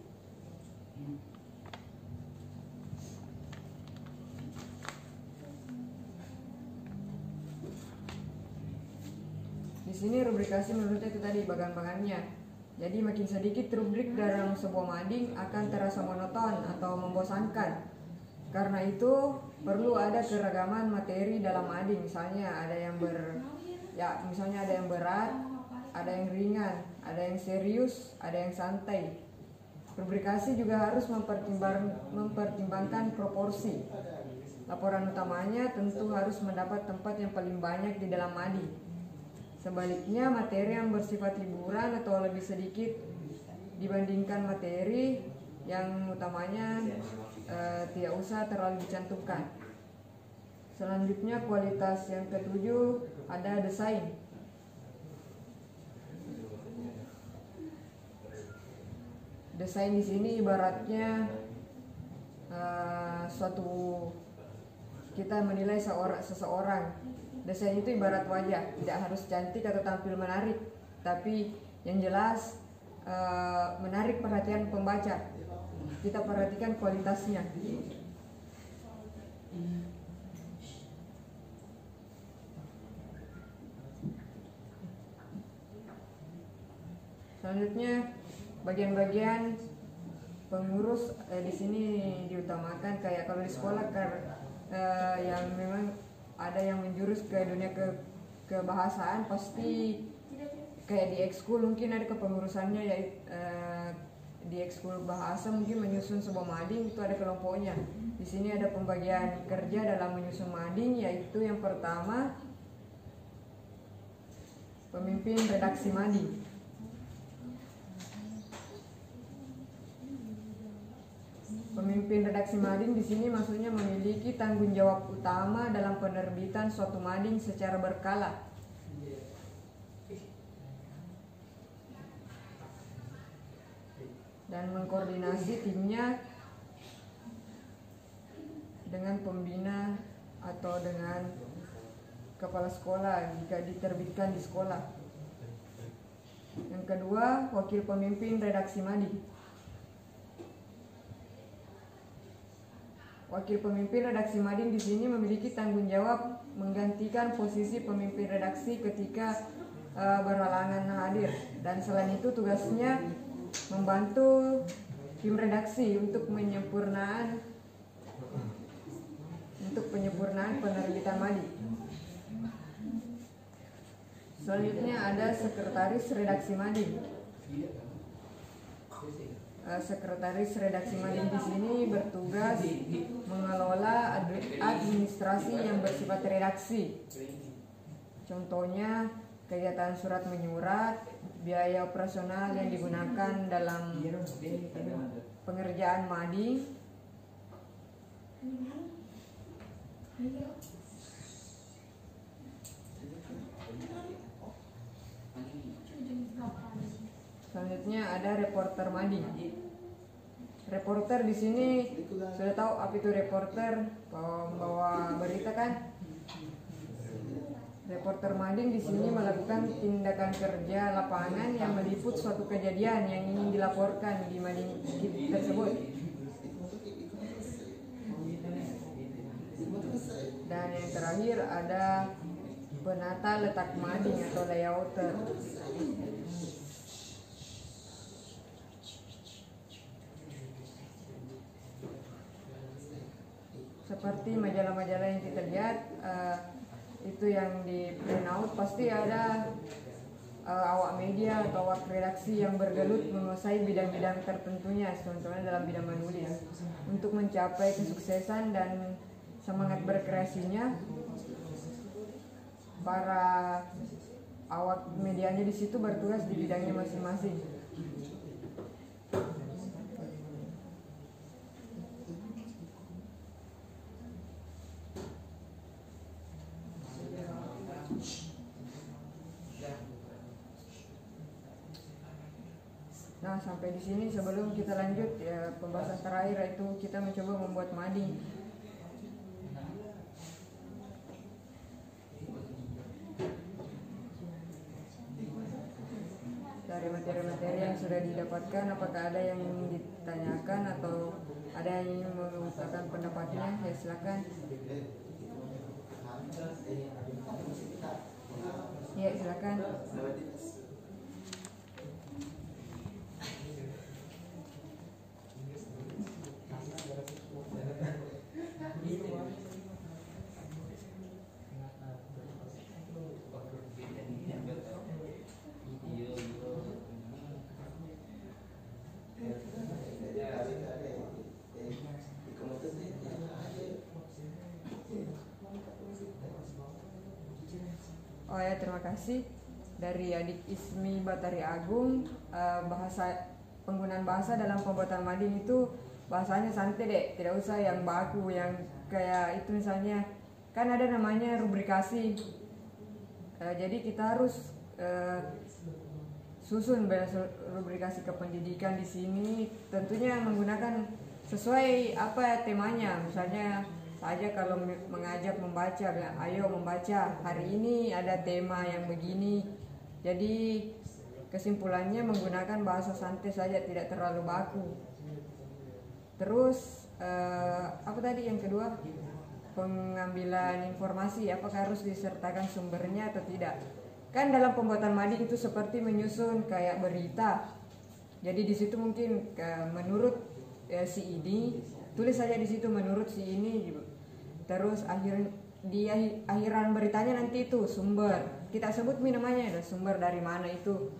Di sini rubrikasi menurutnya itu tadi bagan-bagannya. Jadi makin sedikit rubrik dalam sebuah mading akan terasa monoton atau membosankan. Karena itu perlu ada keragaman materi dalam mading. Misalnya ada yang berat, ada yang ringan, ada yang serius, ada yang santai. Rubrikasi juga harus mempertimbangkan proporsi. Laporan utamanya tentu harus mendapat tempat yang paling banyak di dalam mading. Sebaliknya, materi yang bersifat hiburan atau lebih sedikit dibandingkan materi yang utamanya tidak usah terlalu dicantumkan. Selanjutnya, kualitas yang ketujuh ada desain. Desain di sini ibaratnya kita menilai seseorang. Desain itu ibarat wajah, tidak harus cantik atau tampil menarik, tapi yang jelas menarik perhatian pembaca. Kita perhatikan kualitasnya. Selanjutnya bagian-bagian pengurus di sini diutamakan, kayak kalau di sekolah yang memang ada yang menjurus ke dunia kebahasaan, pasti kayak di ekskul mungkin ada kepengurusannya, ya di ekskul bahasa mungkin menyusun sebuah mading itu ada kelompoknya. Di sini ada pembagian kerja dalam menyusun mading, yaitu yang pertama pemimpin redaksi mading. Pemimpin redaksi mading di sini maksudnya memiliki tanggung jawab utama dalam penerbitan suatu mading secara berkala. Dan mengkoordinasi timnya dengan pembina atau dengan kepala sekolah jika diterbitkan di sekolah. Yang kedua, wakil pemimpin redaksi mading. Wakil pemimpin redaksi mading di sini memiliki tanggung jawab menggantikan posisi pemimpin redaksi ketika berhalangan hadir, dan selain itu tugasnya membantu tim redaksi untuk penyempurnaan penerbitan mading. Selanjutnya ada sekretaris redaksi mading. Sekretaris redaksi mading di sini bertugas mengelola administrasi yang bersifat redaksi. Contohnya kegiatan surat menyurat, biaya operasional yang digunakan dalam pengerjaan mading, selanjutnya ada reporter mading. Reporter di sini sudah tahu apa itu reporter, pembawa berita kan? Reporter mading di sini melakukan tindakan kerja lapangan yang meliput suatu kejadian yang ingin dilaporkan di mading tersebut. Dan yang terakhir ada penata letak mading atau layouter. Seperti majalah-majalah yang kita lihat, itu yang di print out pasti ada awak media atau awak redaksi yang bergelut menguasai bidang-bidang tertentunya, contohnya dalam bidang menulis. Untuk mencapai kesuksesan dan semangat berkreasinya, para awak medianya di situ bertugas di bidangnya masing-masing. Nah, sampai di sini sebelum kita lanjut ya, pembahasan terakhir itu kita mencoba membuat mading. dari materi-materi yang sudah didapatkan, apakah ada yang ingin ditanyakan atau ada yang ingin mengungkapkan pendapatnya, ya silakan. Ya silakan. Oh ya, terima kasih dari adik Ismi Batari Agung. Penggunaan bahasa dalam pembuatan mading itu bahasanya santai dek, tidak usah yang baku, yang kayak itu misalnya kan ada namanya rubrikasi. Jadi kita harus susun rubrikasi kependidikan di sini, tentunya menggunakan sesuai apa temanya. Misalnya saja kalau mengajak membaca, bilang, ayo membaca, hari ini ada tema yang begini. Jadi kesimpulannya menggunakan bahasa santai saja, tidak terlalu baku. Terus apa tadi yang kedua, pengambilan informasi, apakah harus disertakan sumbernya atau tidak. Kan dalam pembuatan mading itu seperti menyusun kayak berita. Jadi di situ mungkin menurut si ini, tulis saja di situ menurut si ini. Terus di akhiran beritanya nanti itu sumber. Kita sebut namanya, ada sumber dari mana itu.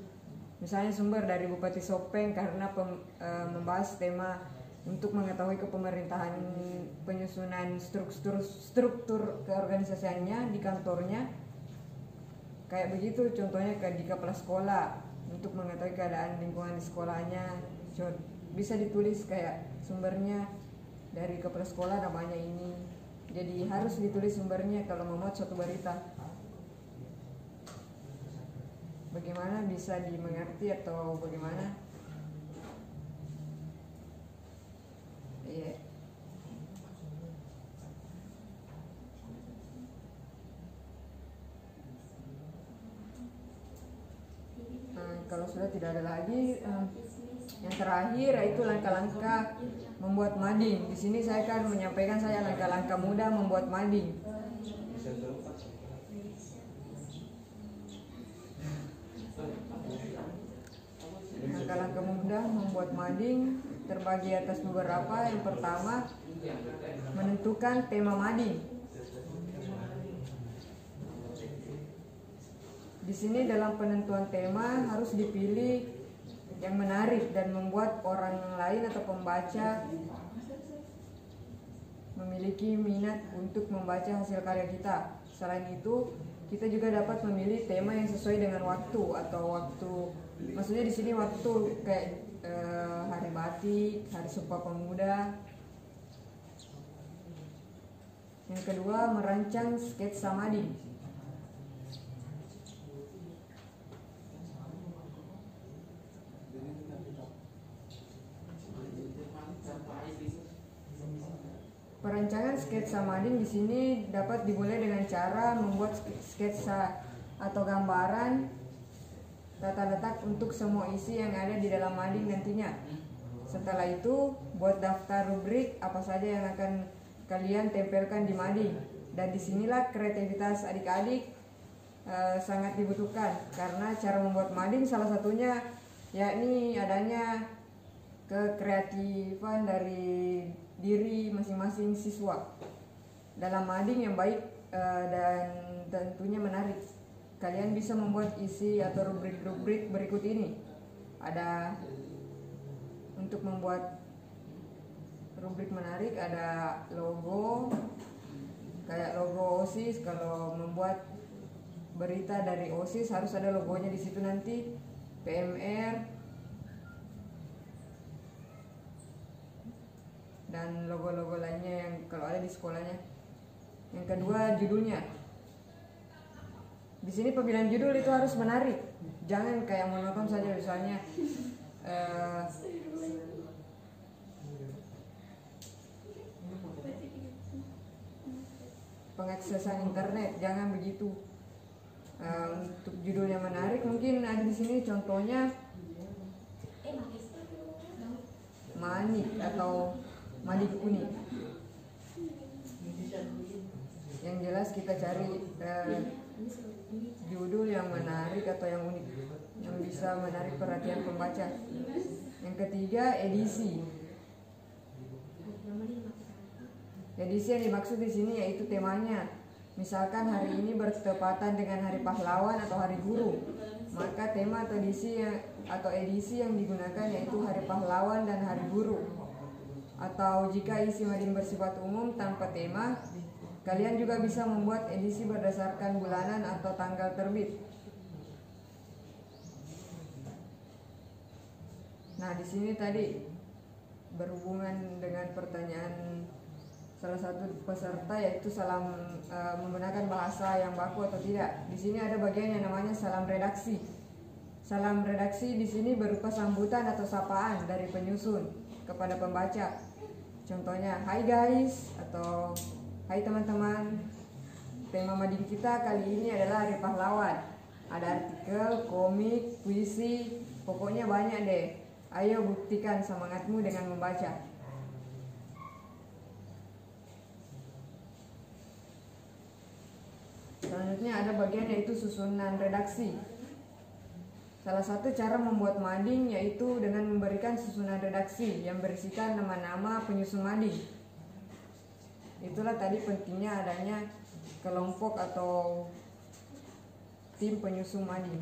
Misalnya sumber dari Bupati Sopeng karena membahas tema untuk mengetahui kepemerintahan, penyusunan struktur keorganisasiannya di kantornya. Kayak begitu contohnya di kepala sekolah untuk mengetahui keadaan lingkungan di sekolahnya. Bisa ditulis kayak sumbernya dari kepala sekolah namanya ini. Jadi harus ditulis sumbernya kalau memuat suatu berita. Bagaimana bisa dimengerti atau bagaimana? Iya. Kalau sudah tidak ada lagi, yang terakhir yaitu langkah-langkah membuat mading. Di sini saya akan menyampaikan langkah-langkah mudah membuat mading. Langkah-langkah mudah membuat mading terbagi atas beberapa. Yang pertama, menentukan tema mading. Di sini dalam penentuan tema harus dipilih yang menarik dan membuat orang lain atau pembaca memiliki minat untuk membaca hasil karya kita. Selain itu, kita juga dapat memilih tema yang sesuai dengan waktu atau waktu. Maksudnya di sini waktu kayak Hari Batik, Hari Sumpah Pemuda. Yang kedua, merancang sketsa mading. Perancangan sketsa mading di sini dapat dimulai dengan cara membuat sketsa atau gambaran tata letak untuk semua isi yang ada di dalam mading nantinya. Setelah itu, buat daftar rubrik apa saja yang akan kalian tempelkan di mading. Dan disinilah kreativitas adik-adik sangat dibutuhkan, karena cara membuat mading salah satunya yakni adanya kekreatifan dari diri masing-masing siswa dalam mading yang baik dan tentunya menarik. Kalian bisa membuat isi atau rubrik-rubrik berikut ini. Ada untuk membuat rubrik menarik, ada logo kayak logo OSIS. Kalau membuat berita dari OSIS harus ada logonya di situ nanti, PMR dan logo-logo lainnya yang kalau ada di sekolahnya. Yang kedua, judulnya. Di sini pemilihan judul itu harus menarik, jangan kayak monoton saja. Misalnya pengaksesan internet, jangan begitu. Untuk judul yang menarik mungkin ada di sini contohnya manik atau manik unik. Yang jelas kita cari judul yang menarik atau yang unik, yang bisa menarik perhatian pembaca. Yang ketiga, edisi. Edisi yang dimaksud di sini yaitu temanya. Misalkan hari ini bertepatan dengan Hari Pahlawan atau Hari Guru, maka tema atau edisi yang digunakan yaitu Hari Pahlawan dan Hari Guru. Atau jika isi mading bersifat umum tanpa tema, kalian juga bisa membuat edisi berdasarkan bulanan atau tanggal terbit. Nah, di sini tadi berhubungan dengan pertanyaan salah satu peserta yaitu salam menggunakan bahasa yang baku atau tidak. Di sini ada bagian yang namanya salam redaksi. Salam redaksi di sini berupa sambutan atau sapaan dari penyusun kepada pembaca. Contohnya, "Hai guys" atau "Hai teman-teman. Tema mading kita kali ini adalah Hari Pahlawan. Ada artikel, komik, puisi, pokoknya banyak deh. Ayo buktikan semangatmu dengan membaca." Selanjutnya ada bagian yaitu susunan redaksi. Salah satu cara membuat mading yaitu dengan memberikan susunan redaksi yang berisikan nama-nama penyusun mading. Itulah tadi pentingnya adanya kelompok atau tim penyusun mading.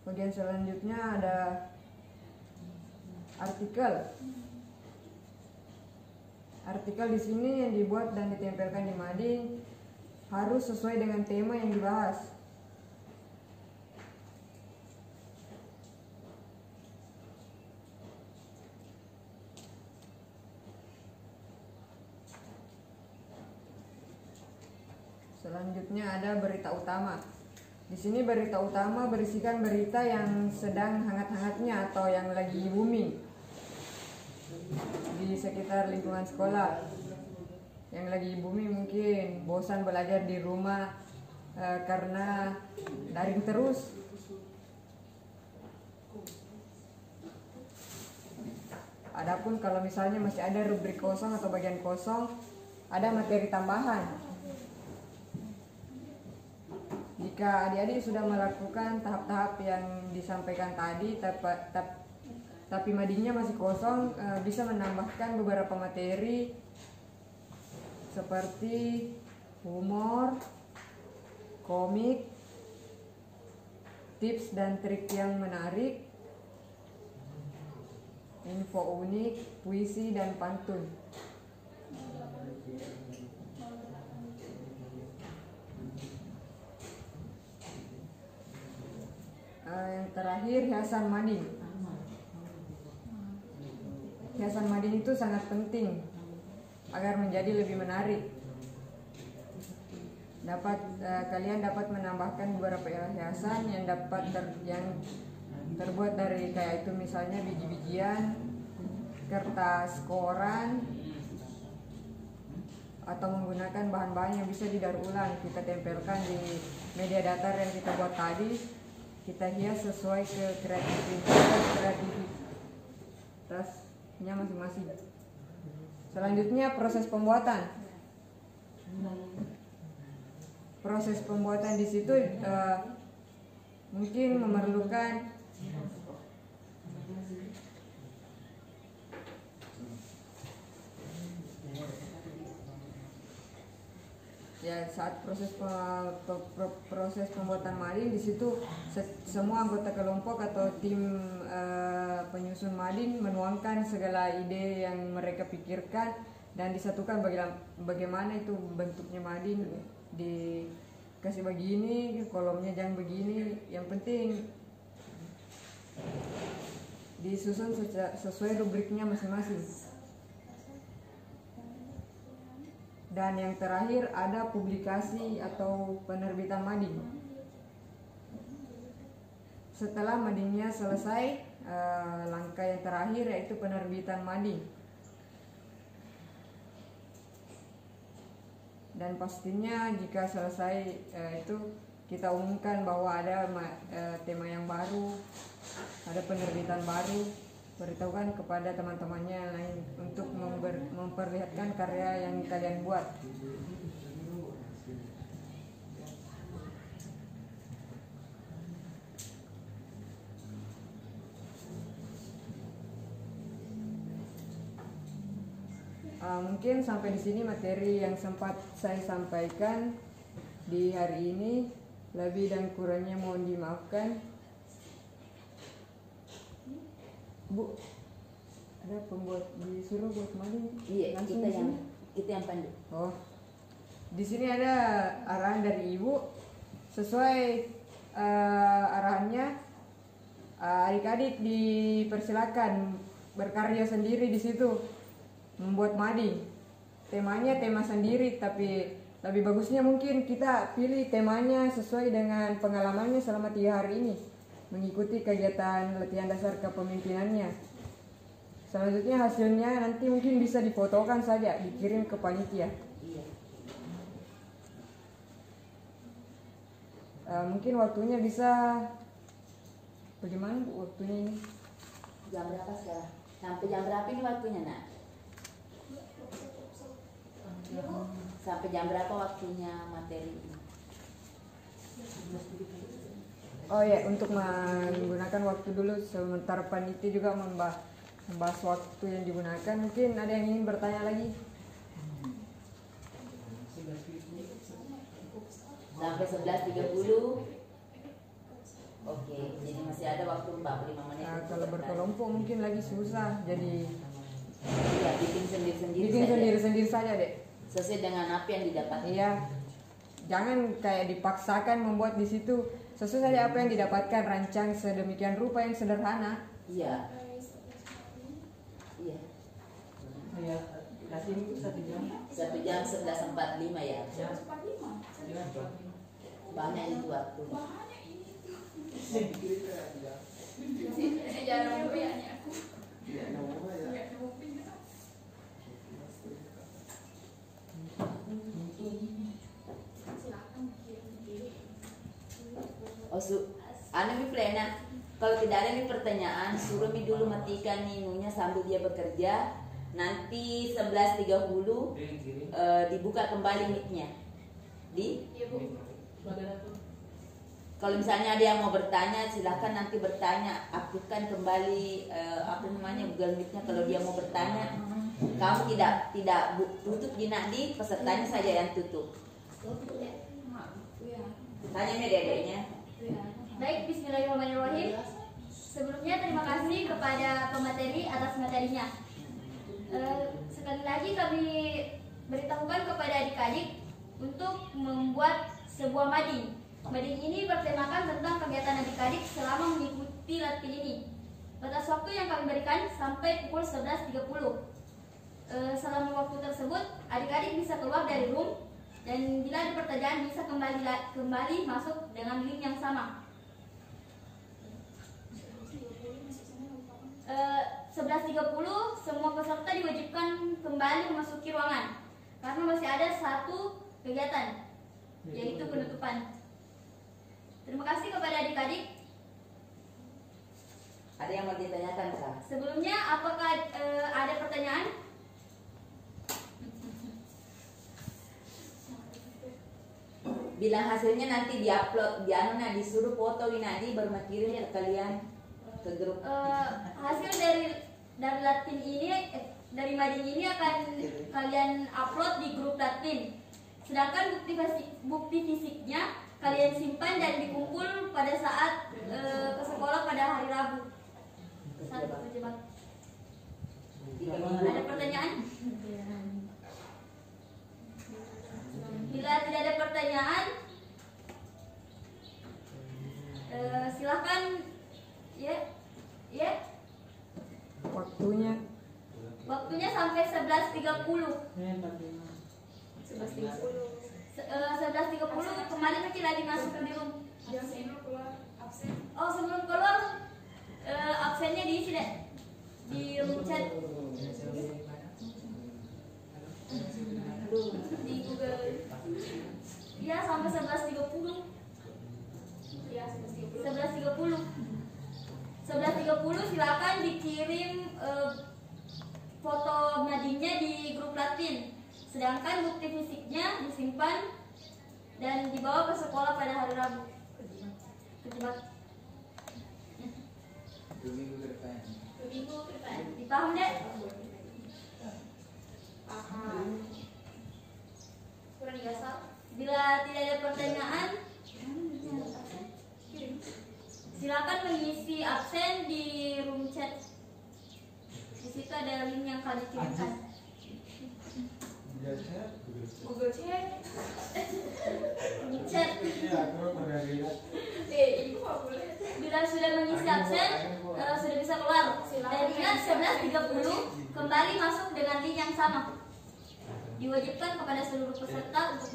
Bagian selanjutnya ada artikel. Artikel di sini yang dibuat dan ditempelkan di mading harus sesuai dengan tema yang dibahas. Selanjutnya ada berita utama. Di sini berita utama berisikan berita yang sedang hangat-hangatnya atau yang lagi booming di sekitar lingkungan sekolah. Yang lagi booming mungkin bosan belajar di rumah karena daring terus. Adapun kalau misalnya masih ada rubrik kosong atau bagian kosong, ada materi tambahan. Jika adik-adik sudah melakukan tahap-tahap yang disampaikan tadi, tapi madingnya masih kosong, bisa menambahkan beberapa materi seperti humor, komik, tips dan trik yang menarik, info unik, puisi, dan pantun. Yang terakhir, hiasan mading. Hiasan mading itu sangat penting agar menjadi lebih menarik. Kalian dapat menambahkan beberapa hiasan yang terbuat dari kayak itu, misalnya biji-bijian, kertas koran, atau menggunakan bahan-bahan yang bisa didaur ulang. Kita tempelkan di media datar yang kita buat tadi. Kita hias sesuai ke kreativitasnya masing-masing. Selanjutnya proses pembuatan. Proses pembuatan di situ mungkin memerlukan saat proses pembuatan mading di situ semua anggota kelompok atau tim penyusun mading menuangkan segala ide yang mereka pikirkan dan disatukan bagaimana itu bentuknya mading, dikasih begini, kolomnya jangan begini, yang penting disusun sesuai rubriknya masing-masing. Dan yang terakhir ada publikasi atau penerbitan mading. Setelah madingnya selesai, langkah yang terakhir yaitu penerbitan mading. dan pastinya jika selesai itu kita umumkan bahwa ada tema yang baru, ada penerbitan baru, beritahukan kepada teman-temannya lain untuk memperlihatkan karya yang kalian buat. Mungkin sampai di sini materi yang sempat saya sampaikan di hari ini. Lebih dan kurangnya mohon dimaafkan. Bu, ada pembuat disuruh buat maling? Iya, Langsung kita di yang sini? pandu. Oh, di sini ada arahan dari ibu. Sesuai arahannya, adik-adik dipersilakan berkarya sendiri di situ, membuat mading. Temanya tema sendiri, tapi lebih bagusnya mungkin kita pilih temanya sesuai dengan pengalamannya selama 3 hari ini, mengikuti kegiatan latihan dasar kepemimpinannya. Selanjutnya hasilnya nanti mungkin bisa difotokan saja, dikirim ke panitia. Iya. Mungkin waktunya bisa bagaimana Bu waktunya ini? Jam berapa sekarang? Sampai jam berapa ini waktunya, Nak? Sampai jam berapa waktunya materi ini? Oh ya, untuk menggunakan waktu dulu sementara panitia juga membahas waktu yang digunakan. Mungkin ada yang ingin bertanya lagi? Sampai 11.30. Oke, jadi masih ada waktu 45 menit. Nah, kalau berkelompok mungkin lagi susah, jadi Iya, bikin sendiri-sendiri bikin saja. sendiri-sendiri saja deh. Sesuai dengan apa yang didapat. Iya, jangan kayak dipaksakan membuat di situ. Sesuai saja apa yang didapatkan, rancang sedemikian rupa yang sederhana. Iya. Iya. Saya kasih 1 jam. 1 jam 11.45 ya. Ya. Banyak itu waktu. Anu mi plena. Kalau tidak ada nih pertanyaan, suruh mi dulu matikan nih nunya sambil dia bekerja. Nanti 11.30 dibuka kembali mic-nya. Kalau misalnya ada yang mau bertanya, silahkan nanti bertanya. Aktifkan kembali Google Meet-nya kalau dia mau bertanya. Kamu tidak tutup di pesertanya saja yang tutup. Tanya nih dedeknya. Baik, bismillahirrahmanirrahim. Sebelumnya terima kasih kepada pemateri atas materinya. Sekali lagi kami beritahukan kepada adik-adik untuk membuat sebuah mading. Mading ini bertemakan tentang kegiatan adik-adik selama mengikuti latihan ini. Batas waktu yang kami berikan sampai pukul 11.30. Selama waktu tersebut, adik-adik bisa keluar dari room dan bila ada pertanyaan bisa kembali masuk dengan link yang sama. 11.30 semua peserta diwajibkan kembali memasuki ruangan karena masih ada satu kegiatan, yaitu penutupan. Terima kasih kepada adik-adik. Ada yang mau ditanyakan, Kak? Sebelumnya, apakah ada pertanyaan? Bila hasilnya nanti diupload, disuruh foto Winadi baru kirim ke kalian ke grup. Hasil dari Latin ini, dari mading ini akan kalian upload di grup Latin. Sedangkan bukti fisiknya kalian simpan dan dikumpul pada saat ke sekolah pada hari Rabu. Ada pertanyaan? Bila tidak ada pertanyaan, silahkan ya. Waktunya sampai 11.30. 11.30 kemarin masih lagi masuk di room. Oh, sebelum keluar absennya diisi deh di room chat. di Google. Ya sampai 11.30. Ya 11.30. 11.30 silakan dikirim foto madingnya di grup Latin. Sedangkan bukti fisiknya disimpan dan dibawa ke sekolah pada hari Rabu. Terjebak. Minggu ke depan. Dipaham deh? Kurang digasal. Bila tidak ada pertanyaan, silakan mengisi absen di room chat. Di situ ada link yang kalian kirimkan. Google Chat. Room chat. Bila sudah mengisi absen, sudah bisa keluar. Dan ingat 11.30 kembali masuk dengan link yang sama. Diwajibkan kepada seluruh peserta untuk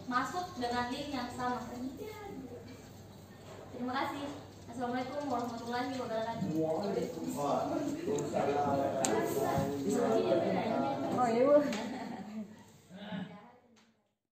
masuk dengan link yang sama. Terima kasih. Assalamualaikum warahmatullahi wabarakatuh. Waalaikumsalam.